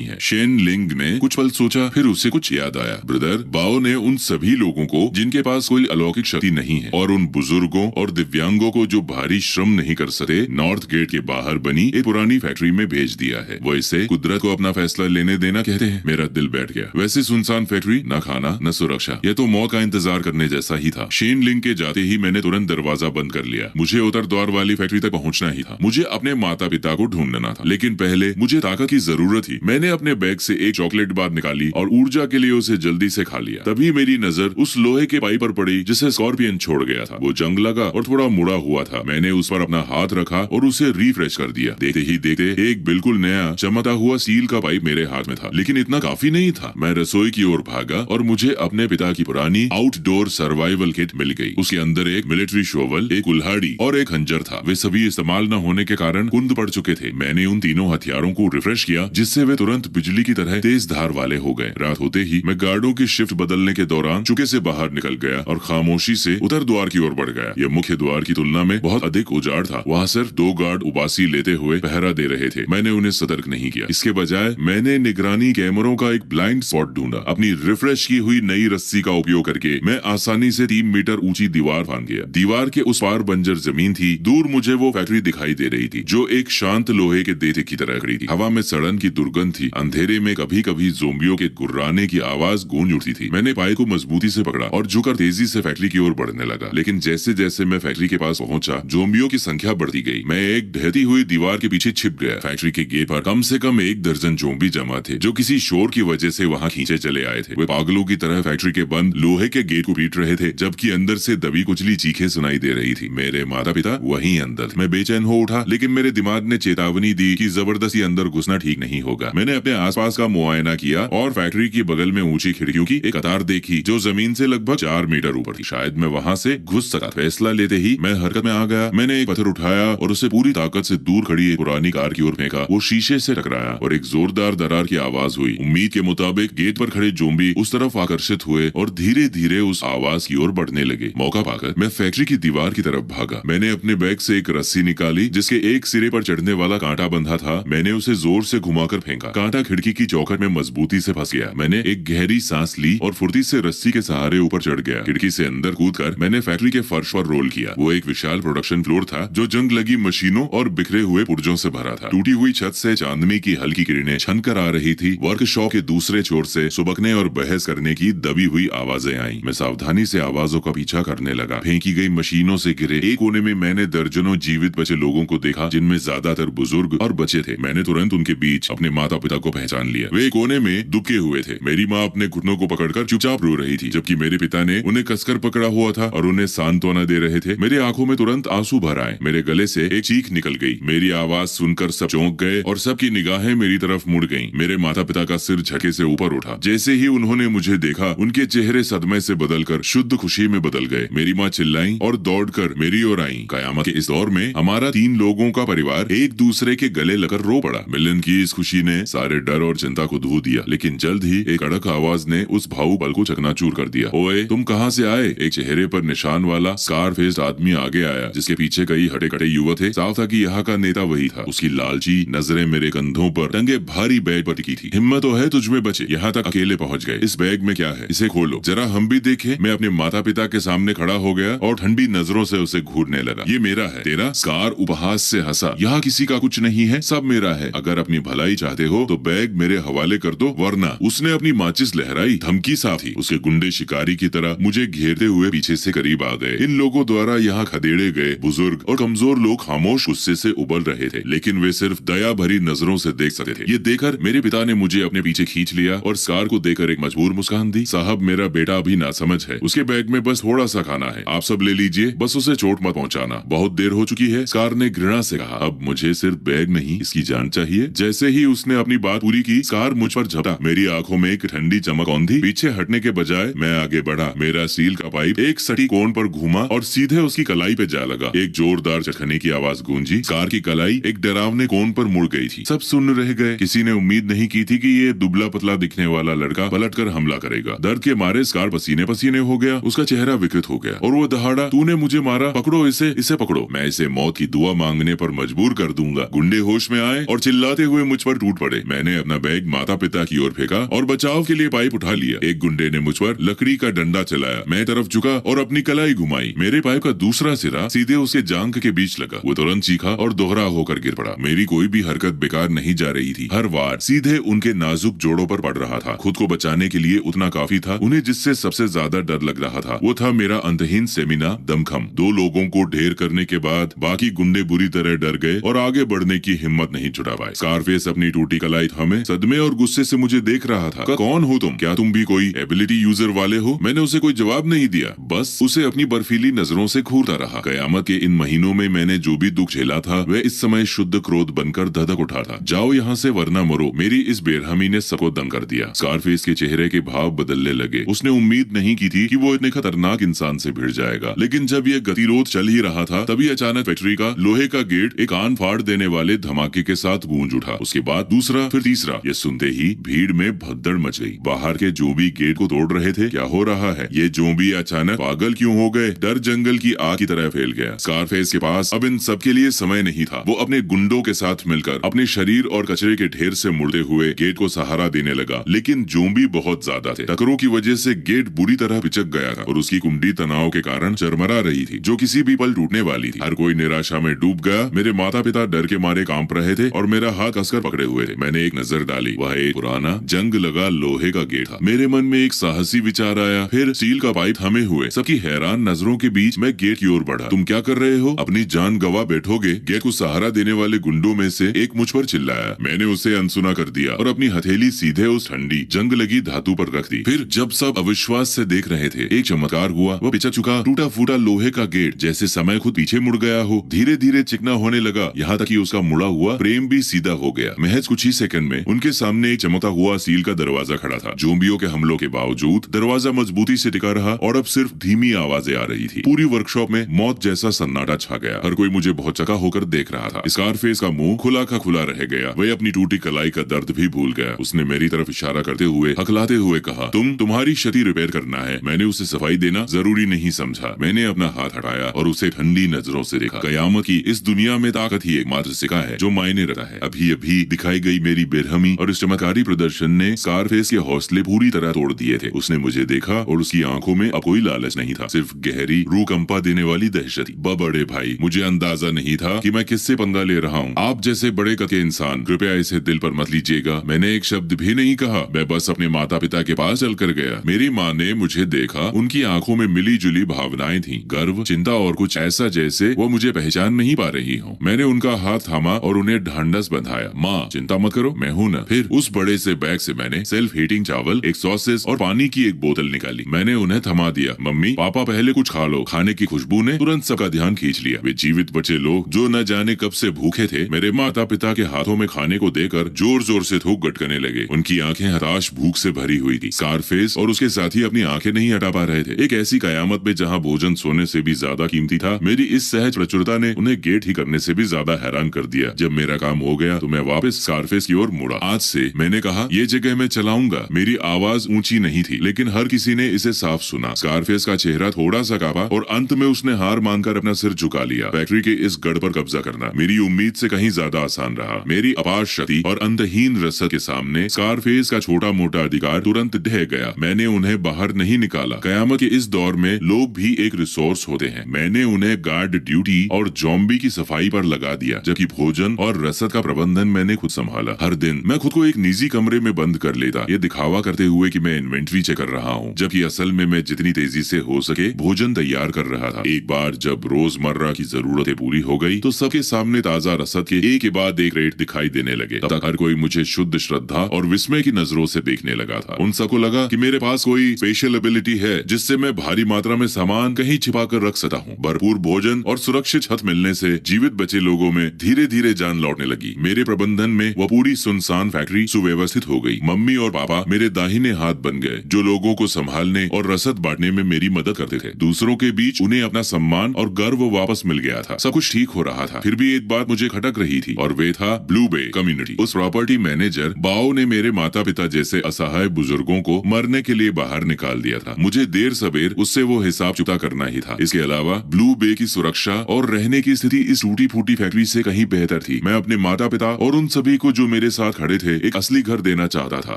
है। शेन लिंग ने कुछ पल सोचा, फिर उसे कुछ याद आया। ब्रदर, बाओ ने उन सभी लोगों को जिनके पास कोई अलौकिक शक्ति नहीं है और उन बुजुर्गों और दिव्यांगों को जो भारी श्रम नहीं कर सकते, नॉर्थ गेट के बाहर बनी एक पुरानी फैक्ट्री में भेज दिया है। वो इसे कुदरत को अपना फैसला लेने देना कहते हैं। मेरा दिल बैठ गया। वैसे सुनसान फैक्ट्री, न खाना न सुरक्षा, ये तो मौत का इंतजार करने जैसा ही था। शेन लिंग के जाते ही मैंने तुरंत दरवाजा बंद कर लिया। मुझे उतर द्वार वाली फैक्ट्री तक पहुंचना ही था। मुझे अपने माता पिता को ढूंढना था, लेकिन पहले मुझे ताकत की जरूरत थी। मैंने अपने बैग से एक चॉकलेट बार निकाली और ऊर्जा के लिए उसे जल्दी से खा लिया। तभी मेरी नजर उस लोहे के पाइप पर पड़ी जिसे स्कॉर्पियन छोड़ गया था। वो जंग लगा और थोड़ा मुड़ा हुआ था। मैंने उस पर अपना हाथ रखा और उसे रिफ्रेश कर दिया। देखते ही देखते एक बिल्कुल नया चमकता हुआ स्टील का पाइप मेरे हाथ में था, लेकिन इतना काफी नहीं था। मैं रसोई की ओर भागा और मुझे अपने पिता की पुरानी आउटडोर सर्वाइवल किट मिल गई। उसके अंदर एक मिलिट्री शोवल, एक कुल्हाड़ी और एक खंजर था। वे सभी इस्तेमाल न होने के कारण कुंद पड़ चुके थे। मैंने उन तीनों हथियारों को रिफ्रेश किया, जिससे वे तुरंत बिजली की तरह तेज धार वाले हो गए। रात होते ही मैं गार्डों की शिफ्ट बदलने के दौरान चुके से बाहर निकल गया और खामोशी से उत्तर द्वार की ओर बढ़ गया। यह मुख्य द्वार की तुलना में बहुत अधिक उजाड़ था। वहाँ सिर्फ 2 गार्ड उबासी लेते हुए पहरा दे रहे थे। मैंने उन्हें सतर्क नहीं किया। इसके बजाय मैंने निगरानी कैमरों का एक ब्लाइंड स्पॉट ढूंढा। अपनी रिफ्रेश की हुई नई रस्सी का उपयोग करके मैं आसानी से 3 मीटर ऊंची दीवार फांद गया। दीवार के उस पार बंजर जमीन थी। दूर मुझे वो फैक्ट्री दिखाई दे रही थी, जो एक शांत लोहे के देते की तरह खड़ी थी। हवा में सड़न की दुर्गंध थी। अंधेरे में कभी कभी जोम्बियों के गुर्राने की आवाज गूंज उठती थी। मैंने पाए को मजबूती से पकड़ा और झुककर तेजी से फैक्ट्री की ओर बढ़ने लगा। लेकिन जैसे जैसे मैं फैक्ट्री के पास पहुंचा, जोम्बियों की संख्या बढ़ती गई। मैं एक ढहती हुई दीवार के पीछे छिप गया। फैक्ट्री के गेट पर कम से कम 1 दर्जन जोम्बी जमा थे, जो किसी शोर की वजह से वहां खींचे चले आए थे। वे पागलों की तरह फैक्ट्री के बंद लोहे के गेट को पीट रहे थे, जबकि अंदर से दबी कुचली चीखें सुनाई दे रही थी। मेरे माता पिता वहीं अंदर थे। मैं बेचैन हो उठा, लेकिन मेरे दिमाग ने चेतावनी दी कि जबरदस्ती अंदर घुसना ठीक नहीं होगा। मैंने अपने आसपास का मुआयना किया और फैक्ट्री के बगल में ऊंची खिड़कियों की एक कतार देखी, जो जमीन से लगभग 4 मीटर ऊपर थी। शायद मैं वहां से घुस सका। फैसला लेते ही मैं हरकत में आ गया। मैंने एक पत्थर उठाया और उसे पूरी ताकत से दूर खड़ी एक पुरानी कार की ओर फेंका। वो शीशे से टकराया और एक जोरदार दरार की आवाज हुई। उम्मीद के मुताबिक गेट पर खड़े जोम्बी उस तरफ आकर्षित हुए और धीरे धीरे उस आवाज की ओर बढ़ने लगे। मौका पाकर मैं फैक्ट्री की दीवार की तरफ भागा। मैंने अपने बैग से एक रस्सी निकाली, जिसके एक सिरे पर चढ़ने वाला कांटा बंधा था। मैंने उसे जोर से घुमाकर फेंका। कांटा खिड़की की चौखट में मजबूती से फंस गया। मैंने एक गहरी सांस ली और फुर्ती से रस्सी के सहारे ऊपर चढ़ गया। खिड़की से अंदर कूदकर मैंने फैक्ट्री के फर्श पर रोल किया। वो एक विशाल प्रोडक्शन फ्लोर था, जो जंग लगी मशीनों और बिखरे हुए पुर्जों से भरा था। टूटी हुई छत से चांदनी की हल्की किरणें छनकर आ रही थी। वर्कशॉप के दूसरे छोर से सुबकने और बहस करने की दबी हुई आवाजें आईं। मैं सावधानी से आवाजों का पीछा करने लगा। फेंकी गई मशीनों से गिरे एक कोने में मैंने दर्जनों जीवित बचे लोगों को देखा, जिनमें ज्यादातर बुजुर्ग और बच्चे थे। मैंने तुरंत उनके बीच अपने माता पिता को पहचान लिया। वे कोने में दुबके हुए थे। मेरी माँ अपने घुटनों को पकड़कर चुपचाप रो रही थी, जबकि मेरे पिता ने उन्हें कसकर पकड़ा हुआ था और उन्हें सांत्वना दे रहे थे। मेरी आंखों में तुरंत आंसू भर आए। मेरे गले से एक चीख निकल गई। मेरी आवाज सुनकर सब चौंक गए और सबकी निगाहें मेरी तरफ मुड़ गईं। मेरे माता पिता का सिर झटके से ऊपर उठा। जैसे ही उन्होंने मुझे देखा, उनके चेहरे सदमे से बदलकर शुद्ध खुशी में बदल गए। मेरी माँ चिल्लाई और दौड़कर मेरी ओर आई। कयामत के इस दौर में हमारा 3 लोगों का परिवार एक दूसरे के गले लगकर रो पड़ा। मिलन की इस खुशी ने सारे डर और चिंता को धो दिया। लेकिन जल्द ही एक कड़क आवाज ने उस भावुक पल को चकनाचूर कर दिया। ओए, तुम कहाँ से आए? एक चेहरे पर निशान वाला स्कार फेस्ड आदमी आगे आया, जिसके पीछे कई हटे कटे युवक थे। साफ था कि यहाँ का नेता वही था। उसकी लालची नजरें मेरे कंधों पर टंगे भारी बैग पर टिकी थी। हिम्मत तो है तुझमें बचे, यहाँ तक अकेले पहुँच गए। इस बैग में क्या है? इसे खोलो, जरा हम भी देखें। मैं अपने माता पिता के सामने खड़ा हो गया और ठंडी नजरों से उसे घूरने लगा। ये मेरा है। तेरा? स्कार उपहास से हंसा। यहाँ किसी का कुछ नहीं है, सब मेरा है। अगर अपनी भलाई चाहते हो तो बैग मेरे हवाले कर दो, वरना। उसने अपनी माचिस लहराई। धमकी साफ थी। उसके गुंडे शिकारी की तरह मुझे घेरते हुए पीछे से करीब आ गए। इन लोगों द्वारा यहाँ खदेड़े गए बुजुर्ग और कमजोर लोग खामोश गुस्से से उबल रहे थे, लेकिन वे सिर्फ दया भरी नजरों से देख सकते थे। ये देखकर मेरे पिता ने मुझे अपने पीछे खींच लिया और स्कार को देकर एक मजबूर मुस्कान दी। साहब, मेरा बेटा अभी नासमझ है। उसके बैग में बस थोड़ा सा खाना है, आप सब ले लीजिए, बस उसे चोट मत पहुंचाना। बहुत देर हो चुकी है, स्कार ने घृणा से कहा। अब मुझे सिर्फ बैग नहीं, इसकी जान चाहिए। जैसे ही उसने अपनी बात पूरी की, स्कार मुझ पर झपटा। मेरी आंखों में एक ठंडी चमक औंधी। पीछे हटने के बजाय मैं आगे बढ़ा। मेरा स्टील का पाइप एक सटी कोण पर घूमा और सीधे उसकी कलाई पे जा लगा। एक जोरदार चखने की आवाज गूंजी। स्कार की कलाई एक डरावने कोण पर मुड़ गई थी। सब सुन रह गए। किसी ने उम्मीद नहीं की थी कि ये दुबला पतला दिखने वाला लड़का पलटकर हमला करेगा। दर्द के मारे स्कार पसीने पसीने हो गया। उसका चेहरा विकृत हो गया और वो दहाड़ा, तूने मुझे मारा, पकड़ो इसे, इसे पकड़ो। मैं इसे मौत की दुआ मांगने पर मजबूर कर दूंगा। गुंडे होश में आए और चिल्लाते हुए मुझ पर टूट पड़े। मैंने अपना बैग माता पिता की ओर फेंका और बचाव के लिए पाइप उठा लिया। एक गुंडे ने मुझ पर लकड़ी का डंडा चलाया। मैं तरफ झुका और अपनी कलाई घुमाई। मेरे पाइप का दूसरा सिरा सीधे उसके जांघ के बीच लगा। वो तुरंत चीखा और दोहरा होकर गिर पड़ा। मेरी कोई भी हरकत बेकार नहीं जा रही थी। हर वार सीधे उनके नाजुक जोड़ों पर पड़ रहा था। खुद को बचाने के लिए उतना काफी था। उन्हें जिससे सबसे ज्यादा डर लग रहा था वो था मेरा अंतहीन सेमिना दमखम। 2 लोगों को ढेर करने के बाद बाकी गुंडे बुरी तरह डर गए और आगे बढ़ने की हिम्मत नहीं जुटा पाए। स्कारफेस अपनी टूटी कलाई थामे सदमे और गुस्से से मुझे देख रहा था। कौन हो तुम? क्या तुम भी कोई एबिलिटी यूजर वाले हो? मैंने उसे कोई जवाब नहीं दिया, बस उसे अपनी बर्फीली नजरों से घूरता रहा। कयामत के इन महीनों में मैंने जो भी दुख झेला था वह इस समय शुद्ध क्रोध बनकर धधक उठा था। जाओ यहाँ से वरना मरो। मेरी इस बेरहमी ने सबको दंग कर दिया। स्कारफेस के चेहरे के भाव बदलने लगे। उसने उम्मीद नहीं की थी कि वो इतने खतरनाक इंसान से भिड़ जाएगा, लेकिन जब यह गतिरोध चल ही रहा था तभी अचानक फैक्ट्री का लोहे का गेट एक कान फाड़ देने वाले धमाके के साथ गूंज उठा। उसके बाद दूसरा, फिर तीसरा। ये सुनते ही भीड़ में भगदड़ मच गई। बाहर के जो भी गेट को तोड़ रहे थे, क्या हो रहा है? ये जोम्बी अचानक पागल क्यों हो गए? डर जंगल की आग की तरह फैल गया। स्कारफेस के पास अब इन सब के लिए समय नहीं था। वो अपने गुंडों के साथ मिलकर अपने शरीर और कचरे के ढेर से मुड़ते हुए गेट को सहारा देने लगा, लेकिन जोम्बी बहुत ज्यादा थे। टकरों की वजह से गेट बुरी तरह पिचक गया था और उसकी कुंडी तनाव के कारण चरमरा रही थी, जो किसी भी पल टूटने वाली थी। हर कोई निराशा में डूब गया। मेरे माता पिता डर के मारे कांप रहे थे और मेरा हाथ कसकर पकड़े हुए थे। मैंने एक नजर डाली। वह एक पुराना जंग लगा लोहे का गेट था। मेरे मन में एक साहसी विचार आया। फिर स्टील का पाइप थमे हुए सबकी हैरान नजरों के बीच मैं गेट की ओर बढ़ा। तुम क्या कर रहे हो? अपनी जान गवा बैठोगे? गेट को सहारा देने वाले गुंडों में से एक मुझ पर चिल्लाया। मैंने उसे अनसुना कर दिया और अपनी हथेली सीधे उस ठंडी जंग लगी धातु पर रख दी। फिर जब सब अविश्वास से देख रहे थे, एक चमत्कार हुआ। वह पिचक चुका टूटा फूटा लोहे का गेट जैसे समय खुद पीछे मुड़ गया हो, धीरे धीरे चिकना होने लगा, यहाँ तक कि उसका मुड़ा हुआ फ्रेम भी सीधा हो गया। महज कुछ ही सेकंड में उनके सामने एक चमकता हुआ स्टील का दरवाजा खड़ा था। जोम्बियों के हमलों के बावजूद दरवाजा मजबूती से टिका रहा और अब सिर्फ धीमी आवाजें आ रही थी। पूरी वर्कशॉप में मौत जैसा सन्नाटा छा गया। हर कोई मुझे बहुत चका होकर देख रहा था। स्कारफेस का मुंह खुला का खुला रह गया। वह अपनी टूटी कलाई का दर्द भी भूल गया। उसने मेरी तरफ इशारा करते हुए हकलाते हुए कहा, तुम्हारी क्षति रिपेयर करना है। मैंने उसे सफाई देना जरूरी नहीं समझा। मैंने अपना हाथ हटाया और उसे ठंडी नजरों से देखा। कयामत की इस दुनिया में ताकत ही एकमात्र सिक्का है जो मायने रखता है। अभी अभी दिखाई गई मेरी बेरहमी और इस चमत्कारी प्रदर्शन ने स्कारफेस के हौसले पूरी तरह तोड़ दिए थे। उसने मुझे देखा और उसकी आंखों में अब कोई लालच नहीं था, सिर्फ गहरी रूह कंपा देने वाली दहशत। बड़े भाई, मुझे अंदाजा नहीं था कि मैं किससे पंगा ले रहा हूँ। आप जैसे बड़े कद के इंसान, कृपया इसे दिल पर मत लीजिएगा। मैंने एक शब्द भी नहीं कहा। मैं बस अपने माता पिता के पास चल कर गया। मेरी माँ ने मुझे देखा। उनकी आंखों में मिली जुली भावनाएं थी, गर्व, चिंता और कुछ ऐसा जैसे वो मुझे पहचान नहीं पा रही हो। मैंने उनका हाथ थामा और उन्हें ढांढस बंधाया। माँ, चिंता मत करो, मैं हूँ ना। फिर उस बड़े से बैग से मैंने सेल्फ हीटिंग चावल, एक सॉसेस और पानी की एक बोतल निकाली। मैंने उन्हें थमा दिया। मम्मी, पापा पहले कुछ खा लो। खाने की खुशबू ने तुरंत सबका ध्यान खींच लिया। वे जीवित बचे लोग जो न जाने कब से भूखे थे, मेरे माता पिता के हाथों में खाने को देकर जोर जोर से थूक गटकने लगे। उनकी आंखें हताश भूख से भरी हुई थी। स्कारफेस और उसके साथी अपनी आंखें नहीं हटा पा रहे थे। एक ऐसी कयामत में जहाँ भोजन सोने से भी ज्यादा कीमती था, मेरी इस सहज प्रचुरता ने उन्हें गेट ही करने से भी ज्यादा हैरान कर दिया। जब मेरा काम हो गया तो मैं वापस स्कारफेस की ओर मुड़ा। आज से, मैंने कहा, ये जगह मैं चलाऊंगा। मेरी आवाज ऊंची नहीं थी, लेकिन हर किसी ने इसे साफ सुना। स्कारफेस का चेहरा थोड़ा सा कांपा और अंत में उसने हार मानकर अपना सिर झुका लिया। फैक्ट्री के इस गढ़ पर कब्जा करना मेरी उम्मीद से कहीं ज्यादा आसान रहा। मेरी अपार शक्ति और अंतहीन रसद के सामने स्कारफेस का छोटा मोटा अधिकार तुरंत ढह गया। मैंने उन्हें बाहर नहीं निकाला। कयामत के इस दौर में लोग भी एक रिसोर्स होते हैं। मैंने उन्हें गार्ड ड्यूटी और जॉम्बी की सफाई पर लगा दिया, जबकि भोजन और रसद का प्रबंधन मैंने खुद संभाला। हर दिन मैं खुद को एक निजी कमरे में बंद कर लेता, ये दिखावा करते हुए कि मैं इन्वेंट्री चेक कर रहा हूँ, जबकि असल में मैं जितनी तेजी से हो सके भोजन तैयार कर रहा था। एक बार जब रोजमर्रा की जरूरतें पूरी हो गई तो सबके सामने ताजा रसद के एक के बाद एक रेट दिखाई देने लगे। तब तक हर कोई मुझे शुद्ध श्रद्धा और विस्मय की नजरों से देखने लगा था। उन सबको लगा कि मेरे पास कोई स्पेशल एबिलिटी है जिससे मैं भारी मात्रा में सामान कहीं छिपा कर रख सकता हूँ। भरपूर भोजन और सुरक्षित छत मिलने से जीवित बचे लोगों में धीरे धीरे जान लौटने लगी। मेरे प्रबंधन में वह पूरी सुनसान फैक्ट्री सुव्यवस्थित हो गई। मम्मी और पापा मेरे दाहिने हाथ बन गए, जो लोगों को संभालने और रसद बांटने में मेरी मदद करते थे। दूसरों के बीच उन्हें अपना सम्मान और गर्व वापस मिल गया था। सब कुछ ठीक हो रहा था। फिर भी एक बात मुझे खटक रही थी और वे था ब्लू बे कम्युनिटी। उस प्रॉपर्टी मैनेजर बाओ ने मेरे माता पिता जैसे असहाय बुजुर्गों को मरने के लिए बाहर निकाल दिया था। मुझे देर सवेर उससे वो हिसाब चुकता करना ही था। इसके अलावा ब्लू बे की सुरक्षा और रहने की स्थिति इस टूटी फूटी फैक्ट्री से कहीं बेहतर बेहतर थी। मैं अपने माता पिता और उन सभी को जो मेरे साथ खड़े थे एक असली घर देना चाहता था।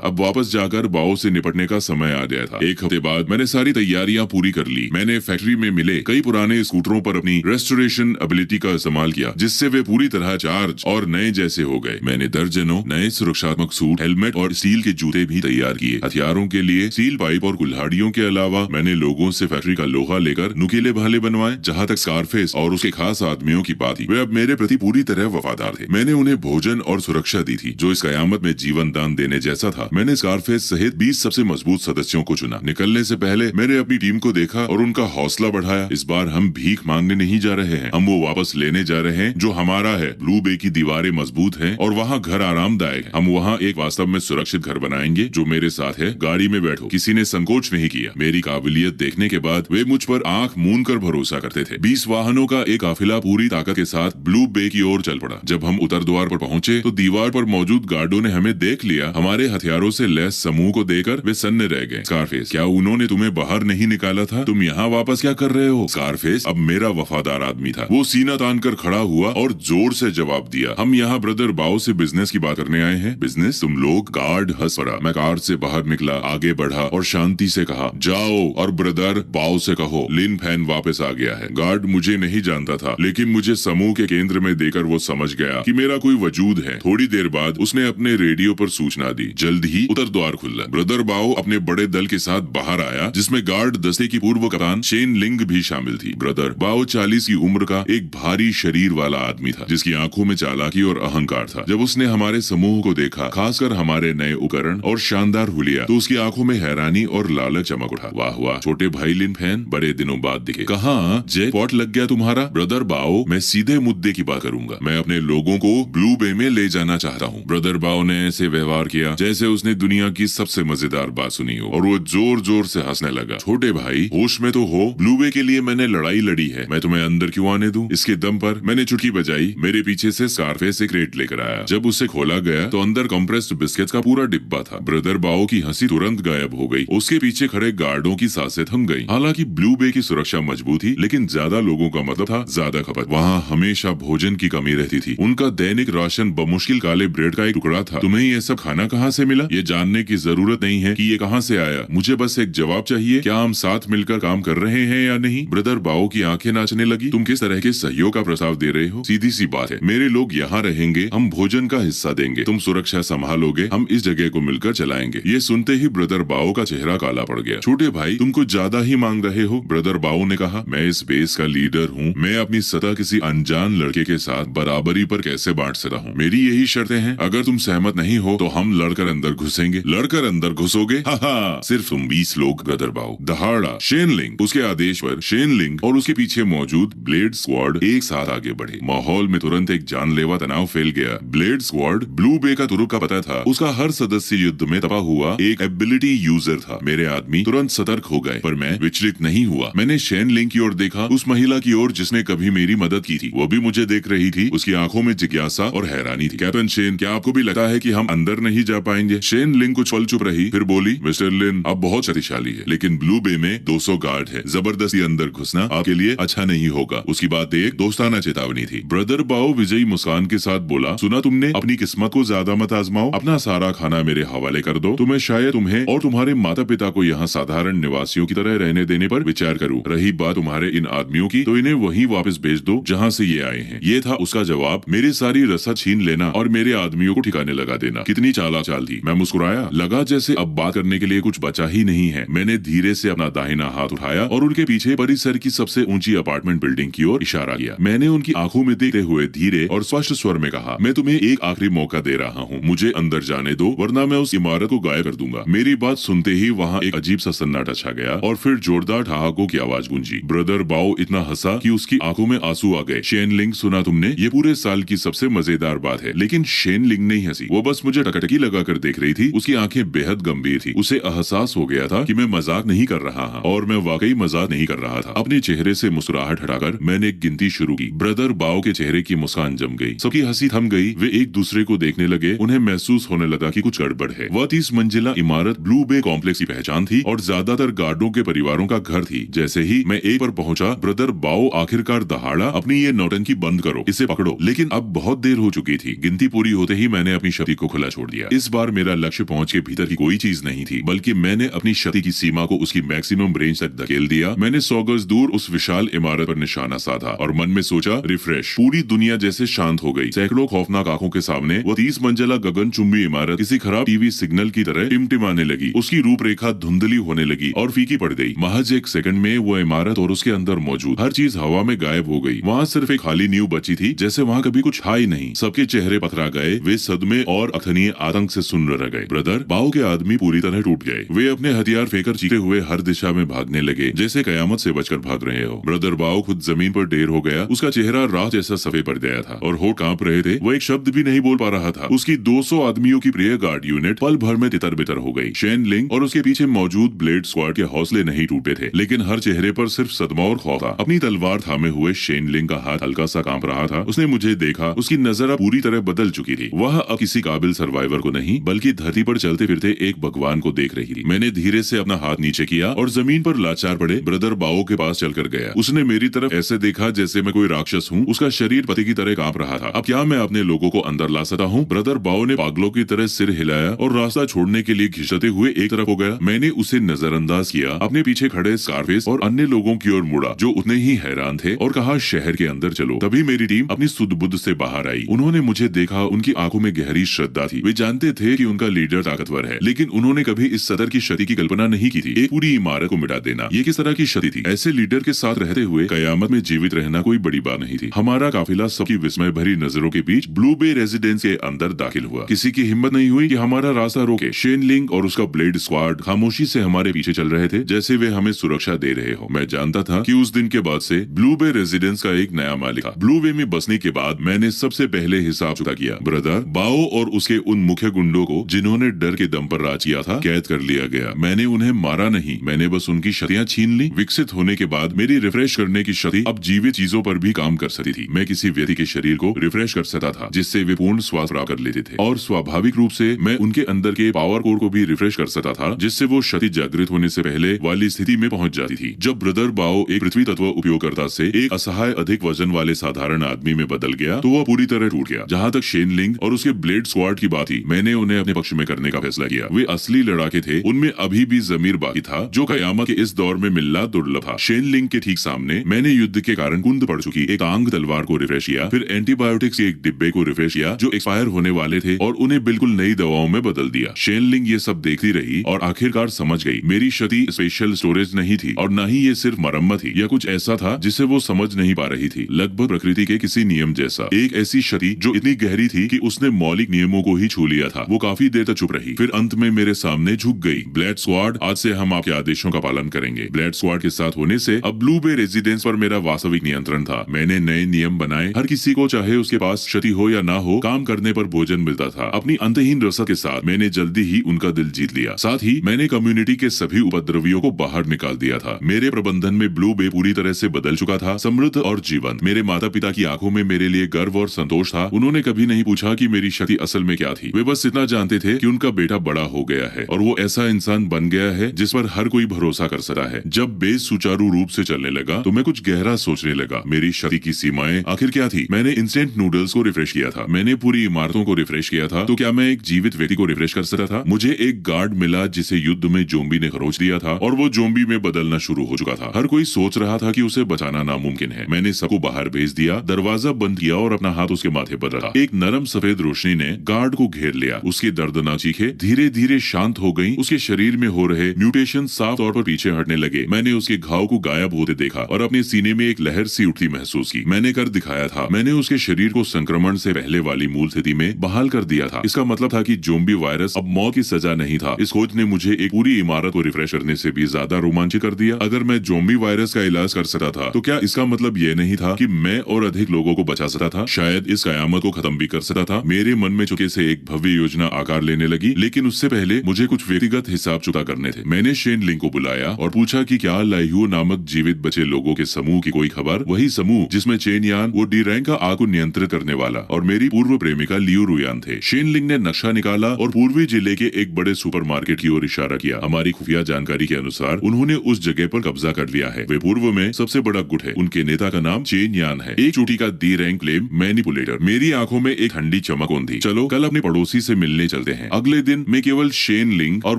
अब वापस जाकर बाओ से निपटने का समय आ गया था। एक हफ्ते बाद मैंने सारी तैयारियां पूरी कर ली। मैंने फैक्ट्री में मिले कई पुराने स्कूटरों पर अपनी रेस्टोरेशन एबिलिटी का इस्तेमाल किया, जिससे वे पूरी तरह चार्ज और नए जैसे हो गए। मैंने दर्जनों नए सुरक्षात्मक सूट, हेलमेट और स्टील के जूते भी तैयार किए। हथियारों के लिए स्टील पाइप और कुल्हाड़ियों के अलावा मैंने लोगों से फैक्ट्री का लोहा लेकर नुकीले भाले बनवाए। जहाँ तक स्कारफेस और उसके खास आदमियों की बात थी, वे अब मेरे प्रति पूरी तरह वफादार थे। मैंने उन्हें भोजन और सुरक्षा दी थी, जो इस कयामत में जीवन दान देने जैसा था। मैंने स्कारफेस सहित 20 सबसे मजबूत सदस्यों को चुना। निकलने से पहले मैंने अपनी टीम को देखा और उनका हौसला बढ़ाया। इस बार हम भीख मांगने नहीं जा रहे हैं, हम वो वापस लेने जा रहे हैं जो हमारा है। ब्लू बे की दीवारें मजबूत हैं और वहाँ घर आरामदायक है। हम वहाँ एक वास्तव में सुरक्षित घर बनाएंगे। जो मेरे साथ है, गाड़ी में बैठो। किसी ने संकोच नहीं किया। मेरी काबिलियत देखने के बाद वे मुझ पर आंख मूंद कर भरोसा करते थे। 20 वाहनों का एक काफिला पूरी ताकत के साथ ब्लू बे की ओर चल पड़ा। जब हम उतर द्वार पर पहुंचे तो दीवार पर मौजूद गार्डों ने हमें देख लिया। हमारे हथियारों से लैस समूह को देखकर वे सन्ने रह गए। स्कारफेस, क्या उन्होंने तुम्हें बाहर नहीं निकाला था? तुम यहाँ वापस क्या कर रहे हो? स्कारफेस अब मेरा वफादार आदमी था। वो सीना तान कर खड़ा हुआ और जोर से जवाब दिया, हम यहाँ ब्रदर बाओ से बिजनेस की बात करने आए हैं। बिजनेस? तुम लोग? गार्ड हंस पड़ा। मैं कार से बाहर निकला, आगे बढ़ा और शांति से कहा, जाओ और ब्रदर बाओ से कहो लिन फैन वापस आ गया है। गार्ड मुझे नहीं जानता था, लेकिन मुझे समूह के केंद्र में देकर वो समझ गया कि मेरा कोई वजूद है। थोड़ी देर बाद उसने अपने रेडियो पर सूचना दी। जल्द ही उतर द्वार खुला। ब्रदर बाओ अपने बड़े दल के साथ बाहर आया, जिसमें गार्ड दस्ते की पूर्व कप्तान शेन लिंग भी शामिल थी। ब्रदर बाओ 40 की उम्र का एक भारी शरीर वाला आदमी था, जिसकी आंखों में चालाकी और अहंकार था। जब उसने हमारे समूह को देखा, खासकर हमारे नए उपकरण और शानदार हुलिया, तो उसकी आंखों में हैरानी और लालच चमक उठा। वाह वाह, छोटे भाई लिन फैन बड़े दिनों बाद दिखे। कहाँ जैकपॉट लग गया तुम्हारा? ब्रदर बाओ, मैं सीधे मुद्दे की बात करूंगा। मैं अपने लोगों को ब्लू बे में ले जाना चाहता हूँ। ब्रदर बाओ ने ऐसे व्यवहार किया जैसे उसने दुनिया की सबसे मजेदार बात सुनी हो, और वो जोर जोर से हंसने लगा। छोटे भाई, होश में तो हो? ब्लू बे के लिए मैंने लड़ाई लड़ी है, मैं तुम्हें अंदर क्यों आने दूं? इसके दम पर मैंने चुटकी बजाई। मेरे पीछे से स्कारफेस एक क्रेट लेकर आया। जब उसे खोला गया तो अंदर कंप्रेस्ड बिस्किट्स का पूरा डिब्बा था। ब्रदर बाओ की हंसी तुरंत गायब हो गई। उसके पीछे खड़े गार्डों की सांसें थम गई। हालांकि ब्लू बे की सुरक्षा मजबूत थी, लेकिन ज्यादा लोगों का मतलब था ज्यादा खपत। वहाँ हमेशा भोजन की कमी रहती थी। उनका दैनिक राशन बमुश्किल काले ब्रेड का एक टुकड़ा था। तुम्हें ये सब खाना कहाँ से मिला? ये जानने की जरूरत नहीं है कि ये कहाँ से आया। मुझे बस एक जवाब चाहिए, क्या हम साथ मिलकर काम कर रहे हैं या नहीं? ब्रदर बाओ की आंखें नाचने लगी। तुम किस तरह के सहयोग का प्रस्ताव दे रहे हो? सीधी सी बात है, मेरे लोग यहाँ रहेंगे, हम भोजन का हिस्सा देंगे, तुम सुरक्षा संभालोगे, हम इस जगह को मिलकर चलाएंगे। ये सुनते ही ब्रदर बाओ का चेहरा काला पड़ गया। छोटे भाई, तुम कुछ ज्यादा ही मांग रहे हो, ब्रदर बाओ ने कहा। मैं इस बेस का लीडर हूँ, मैं अपनी सत्ता किसी अनजान लड़के के साथ बराबरी पर कैसे बांट सकता हूँ? मेरी यही शर्तें हैं। अगर तुम सहमत नहीं हो तो हम लड़कर अंदर घुसेंगे। लड़कर अंदर घुसोगे? हाँ, सिर्फ तुम 20 लोग। ब्रदर बाओ दहाड़ा। शेन लिंग, उसके आदेश पर शेन लिंग और उसके पीछे मौजूद ब्लेड स्क्वाड एक साथ आगे बढ़े। माहौल में तुरंत एक जानलेवा तनाव फैल गया। ब्लेड स्क्वाड ब्लू बे का तुरुप का पता था। उसका हर सदस्य युद्ध में तपा हुआ एक एबिलिटी यूजर था। मेरे आदमी तुरंत सतर्क हो गए, पर मैं विचलित नहीं हुआ। मैंने शेन लिंग की ओर देखा, उस महिला की ओर जिसने कभी मेरी मदद की थी। वो भी मुझे देख रही थी। उसकी आंखों में जिज्ञासा और हैरानी थी। कैप्टन शेन, क्या आपको भी लगता है कि हम अंदर नहीं जा पाएंगे? शेन लिंग कुछ पल चुप रही, फिर बोली, मिस्टर लिन, आप बहुत शक्तिशाली है, लेकिन ब्लू बे में 200 गार्ड है। जबरदस्ती अंदर घुसना आपके लिए अच्छा नहीं होगा। उसकी बात एक दोस्ताना चेतावनी थी। ब्रदर बाओ विजयी मुस्कान के साथ बोला, सुना तुमने? अपनी किस्मत को ज्यादा मत आजमाओ। अपना सारा खाना मेरे हवाले कर दो, तो मैं शायद तुम्हें और तुम्हारे माता पिता को यहाँ साधारण निवासियों की तरह रहने देने पर विचार करूँ। रही बात तुम्हारे इन आदमियों की, तो इन्हें वहीं वापस भेज दो जहाँ से ये आए हैं। ये था उसका जवाब। मेरी सारी रसद छीन लेना और मेरे आदमियों को ठिकाने लगा देना। कितनी चालाक चाल थी। मैं मुस्कुराया। लगा जैसे अब बात करने के लिए कुछ बचा ही नहीं है। मैंने धीरे से अपना दाहिना हाथ उठाया और उनके पीछे परिसर की सबसे ऊंची अपार्टमेंट बिल्डिंग की ओर इशारा किया। मैंने उनकी आंखों में देखते हुए धीरे और स्पष्ट स्वर में कहा, मैं तुम्हें एक आखिरी मौका दे रहा हूँ, मुझे अंदर जाने दो, वरना मैं उस इमारत को गायब कर दूंगा। मेरी बात सुनते ही वहाँ एक अजीब सा सन्नाटा छा गया और फिर जोरदार ठहाकों की आवाज गूंजी। ब्रदर बाओ इतना हंसा कि उसकी आंखों में आंसू आ गए। शेन लिंग, सुना तुमने? ये पूरे साल की सबसे मजेदार बात है। लेकिन शेन लिंग नहीं हंसी। वो बस मुझे टकटकी लगाकर देख रही थी। उसकी आंखें बेहद गंभीर थी। उसे एहसास हो गया था कि मैं मजाक नहीं कर रहा था, और मैं वाकई मजाक नहीं कर रहा था। अपने चेहरे से मुस्कुराहट हटाकर मैंने एक गिनती शुरू की। ब्रदर बाओ के चेहरे की मुस्कान जम गई। सबकी हंसी थम गई। वे एक दूसरे को देखने लगे। उन्हें महसूस होने लगा कि कुछ गड़बड़ है। वह 30 मंजिला इमारत ब्लू बे कॉम्प्लेक्स की पहचान थी और ज्यादातर गार्डों के परिवारों का घर थी। जैसे ही मैं एक पर पहुंचा, ब्रदर बाओ आखिरकार दहाड़ा, अपनी ये नौटंकी बंद करो, इसे पकड़ो। लेकिन अब बहुत देर हो चुकी थी। गिनती पूरी होते ही मैंने अपनी शक्ति को खुला छोड़ दिया। इस बार मेरा लक्ष्य पहुंच के भीतर की कोई चीज नहीं थी, बल्कि मैंने अपनी शक्ति की सीमा को उसकी मैक्सिमम रेंज तक धकेल दिया। मैंने 100 गज दूर उस विशाल इमारत पर निशाना साधा और मन में सोचा, रिफ्रेश। पूरी दुनिया जैसे शांत हो गई। सैकड़ों खौफनाक आंखों के सामने वो 30 मंजिला गगनचुंबी इमारत किसी खराब टीवी सिग्नल की तरह टिमटिमाने लगी। उसकी रूपरेखा धुंधली होने लगी और फीकी पड़ गई। महज एक सेकंड में वो इमारत और उसके अंदर मौजूद हर चीज हवा में गायब हो गई। वहाँ सिर्फ एक खाली नींव बची थी, जैसे वहाँ कभी कुछ था ही नहीं। सबके चेहरे पथरा गए। वे सदमे और अथनीय आतंक से सुन्न रह गए। ब्रदर बाओ के आदमी पूरी तरह टूट गए। वे अपने हथियार फेंकर चीते हुए हर दिशा में भागने लगे, जैसे कयामत से बचकर भाग रहे हो। ब्रदर बाओ खुद जमीन पर ढेर हो गया। उसका चेहरा राख जैसा सफेद पड़ गया था और होठ कांप रहे थे। वो एक शब्द भी नहीं बोल पा रहा था। उसकी 200 आदमियों की प्रिय गार्ड यूनिट पल भर में तितर बितर हो गई। शेन लिंग और उसके पीछे मौजूद ब्लेड स्क्वाड के हौसले नहीं टूटे थे, लेकिन हर चेहरे पर सिर्फ सदमा और खौफ था। अपनी तलवार थामे हुए शेन लिंग का हाथ हल्का सा कांप रहा था। उसने मुझे देखा। उसकी नजर अब पूरी तरह बदल चुकी थी। वह अब किसी काबिल सर्वाइवर को नहीं, बल्कि धरती पर चलते फिरते एक भगवान को देख रही थी। मैंने धीरे से अपना हाथ नीचे किया और जमीन पर लाचार पड़े ब्रदर बाओ के पास चलकर गया। उसने मेरी तरफ ऐसे देखा जैसे मैं कोई राक्षस हूँ। उसका शरीर पति की तरह कांप रहा था। अब क्या मैं अपने लोगों को अंदर ला सकता हूँ? ब्रदर बाओ ने पागलों की तरह सिर हिलाया और रास्ता छोड़ने के लिए घिसते हुए एक तरफ हो गया। मैंने उसे नजरअंदाज किया। अपने पीछे खड़े स्कारफेस और अन्य लोगों की ओर मुड़ा, जो उतने ही हैरान थे, और कहा, शहर के अंदर चलो। तभी मेरी टीम अपनी सुध बुद्ध से बाहर आई। उन्होंने मुझे देखा। उनकी आंखों में गहरी श्रद्धा थी। वे जानते थे कि उनका लीडर ताकतवर है, लेकिन उन्होंने कभी इस सदर की शक्ति की कल्पना नहीं की थी। एक पूरी इमारत को मिटा देना, ये किस तरह की शक्ति थी? ऐसे लीडर के साथ रहते हुए कयामत में जीवित रहना कोई बड़ी बात नहीं थी। हमारा काफिला सबकी विस्मय भरी नजरों के बीच ब्लू बे रेजिडेंस के अंदर दाखिल हुआ। किसी की हिम्मत नहीं हुई कि हमारा रास्ता रोके। शेन लिंग और उसका ब्लेड स्क्वाड खामोशी से हमारे पीछे चल रहे थे, जैसे वे हमें सुरक्षा दे रहे हो। मैं जानता था कि उस दिन के बाद से ब्लू बे रेजिडेंस का एक नया मालिक था। ब्लू बे में बसने के बाद मैंने सबसे पहले हिसाब चुका किया। ब्रदर बाओ और उसके उन मुख्य गुंडों को जिन्होंने डर के दम पर राज किया था, कैद कर लिया गया। मैंने उन्हें मारा नहीं, मैंने बस उनकी शक्तियां छीन ली। विकसित होने के बाद मेरी रिफ्रेश करने की शक्ति अब जीवित चीजों पर भी काम कर सकती थी। मैं किसी व्यक्ति के शरीर को रिफ्रेश कर सकता था, जिससे वे पूर्ण स्वास्थ्य प्राप्त कर लेते थे, और स्वाभाविक रूप से मैं उनके अंदर के पावर कोर को भी रिफ्रेश कर सकता था, जिससे वो शक्ति जागृत होने से पहले वाली स्थिति में पहुंच जाती थी। जब ब्रदर बाओ एक पृथ्वी तत्व उपयोगकर्ता से एक असहाय अधिक वजन वाले साधारण आदमी में बदल गया, तो वह पूरी तरह टूट गया। जहाँ तक शेन लिंग और उसके ब्लेड स्क्वाड की बात थी, मैंने उन्हें अपने पक्ष में करने का फैसला किया। वे असली लड़ाके थे। उनमें अभी भी जमीर बाकी था, जो कयामत के इस दौर में मिलना दुर्लभ था। शेन लिंग के ठीक सामने मैंने युद्ध के कारण कुंद पड़ चुकी एक तांग तलवार को रिफ्रेश किया, फिर एंटीबायोटिक्स के एक डिब्बे को रिफ्रेश किया जो एक्सपायर होने वाले थे, और उन्हें बिल्कुल नई दवाओं में बदल दिया। शेन लिंग ये सब देखती रही और आखिरकार समझ गई मेरी शक्ति स्पेशल स्टोरेज नहीं थी, और न ही ये सिर्फ मरम्मत थी या कुछ ऐसा था जिसे वो समझ नहीं पा रही थी। लगभग प्रकृति के किसी नियम जैसा, एक ऐसी शक्ति जो इतनी गहरी थी कि उसने मौलिक नियमों को ही छू लिया था। वो काफी देर तक चुप रही, फिर अंत में मेरे सामने झुक गई। ब्लेड स्क्वाड, आज से हम आपके आदेशों का पालन करेंगे। ब्लेड स्क्वाड के साथ होने से अब ब्लू बे रेजिडेंस पर मेरा वास्तविक नियंत्रण था। मैंने नए नियम बनाए। हर किसी को, चाहे उसके पास शक्ति हो या ना हो, काम करने पर भोजन मिलता था। अपनी अंतहीन रसद के साथ मैंने जल्दी ही उनका दिल जीत लिया। साथ ही मैंने कम्युनिटी के सभी उपद्रवियों को बाहर निकाल दिया था। मेरे प्रबंधन में ब्लू बे पूरी तरह से बदल चुका था, समृद्ध और जीवंत। मेरे माता पिता की आंखों में मेरे लिए गर्व और संतोष था। उन्होंने कभी नहीं पूछा कि मेरी शक्ति असल में क्या थी। वे बस इतना जानते थे कि उनका बेटा बड़ा हो गया है और वो ऐसा इंसान बन गया है जिस पर हर कोई भरोसा कर सकता है। जब बेस सुचारू रूप से चलने लगा तो मैं कुछ गहरा सोचने लगा। मेरी शक्ति की सीमाएं आखिर क्या थी? मैंने इंस्टेंट नूडल्स को रिफ्रेश किया था, मैंने पूरी इमारतों को रिफ्रेश किया था, तो क्या मैं एक जीवित व्यक्ति को रिफ्रेश कर सकता था? मुझे एक गार्ड मिला जिसे युद्ध में जोम्बी ने खरोच दिया था, और वो जोम्बी में बदलना शुरू हो चुका था। हर कोई सोच रहा था कि उसे बचाना नामुमकिन है। मैंने सबको बाहर भेज दिया, दरवाजा बंद किया और अपना हाथ उसके माथे पर रखा। एक नरम सफेद रोशनी ने गार्ड को घेर लिया। उसकी दर्दनाक चीखें धीरे धीरे शांत हो गईं। उसके शरीर में हो रहे म्यूटेशन साफ तौर पर पीछे हटने लगे। मैंने उसके घाव को गायब होते देखा और अपने सीने में एक लहर सी उठती महसूस की। मैंने कर दिखाया था। मैंने उसके शरीर को संक्रमण से पहले वाली मूल स्थिति में बहाल कर दिया था। इसका मतलब था कि जोम्बी वायरस अब मौत की सजा नहीं था। इस खोज ने मुझे एक पूरी इमारत को रिफ्रेश करने से भी ज्यादा रोमांचित कर दिया। अगर मैं जोम्बी वायरस का इलाज कर सकता था, तो क्या इसका मतलब ये नहीं था कि मैं और अधिक लोगों को बचा सकता था? शायद इस कयामत को खत्म भी कर सकता था। मेरे मन में चुके से एक भव्य योजना आकार लेने लगी, लेकिन उससे पहले मुझे कुछ व्यक्तिगत हिसाब चुका करने थे। मैंने शेन लिंग को बुलाया और पूछा कि क्या लाइहू नामक जीवित बचे लोगों के समूह की कोई खबर? वही समूह जिसमें चेन यान, वो डी रैंक का आग को नियंत्रित करने वाला, और मेरी पूर्व प्रेमिका लियू रुयान थे। शेन लिंग ने नक्शा निकाला और पूर्वी जिले के एक बड़े सुपरमार्केट की ओर इशारा किया। हमारी खुफिया जानकारी के अनुसार उन्होंने उस जगह पर कब्जा कर लिया है। वे पूर्व में सबसे बड़ा गुट है। उनके नेता का नाम चेन यान है। एक चोटी का D rank mind claim manipulator. मेरी आंखों में एक ठंडी चमक थी। चलो कल अपने पड़ोसी से मिलने चलते हैं। अगले दिन मैं केवल शेन लिंग और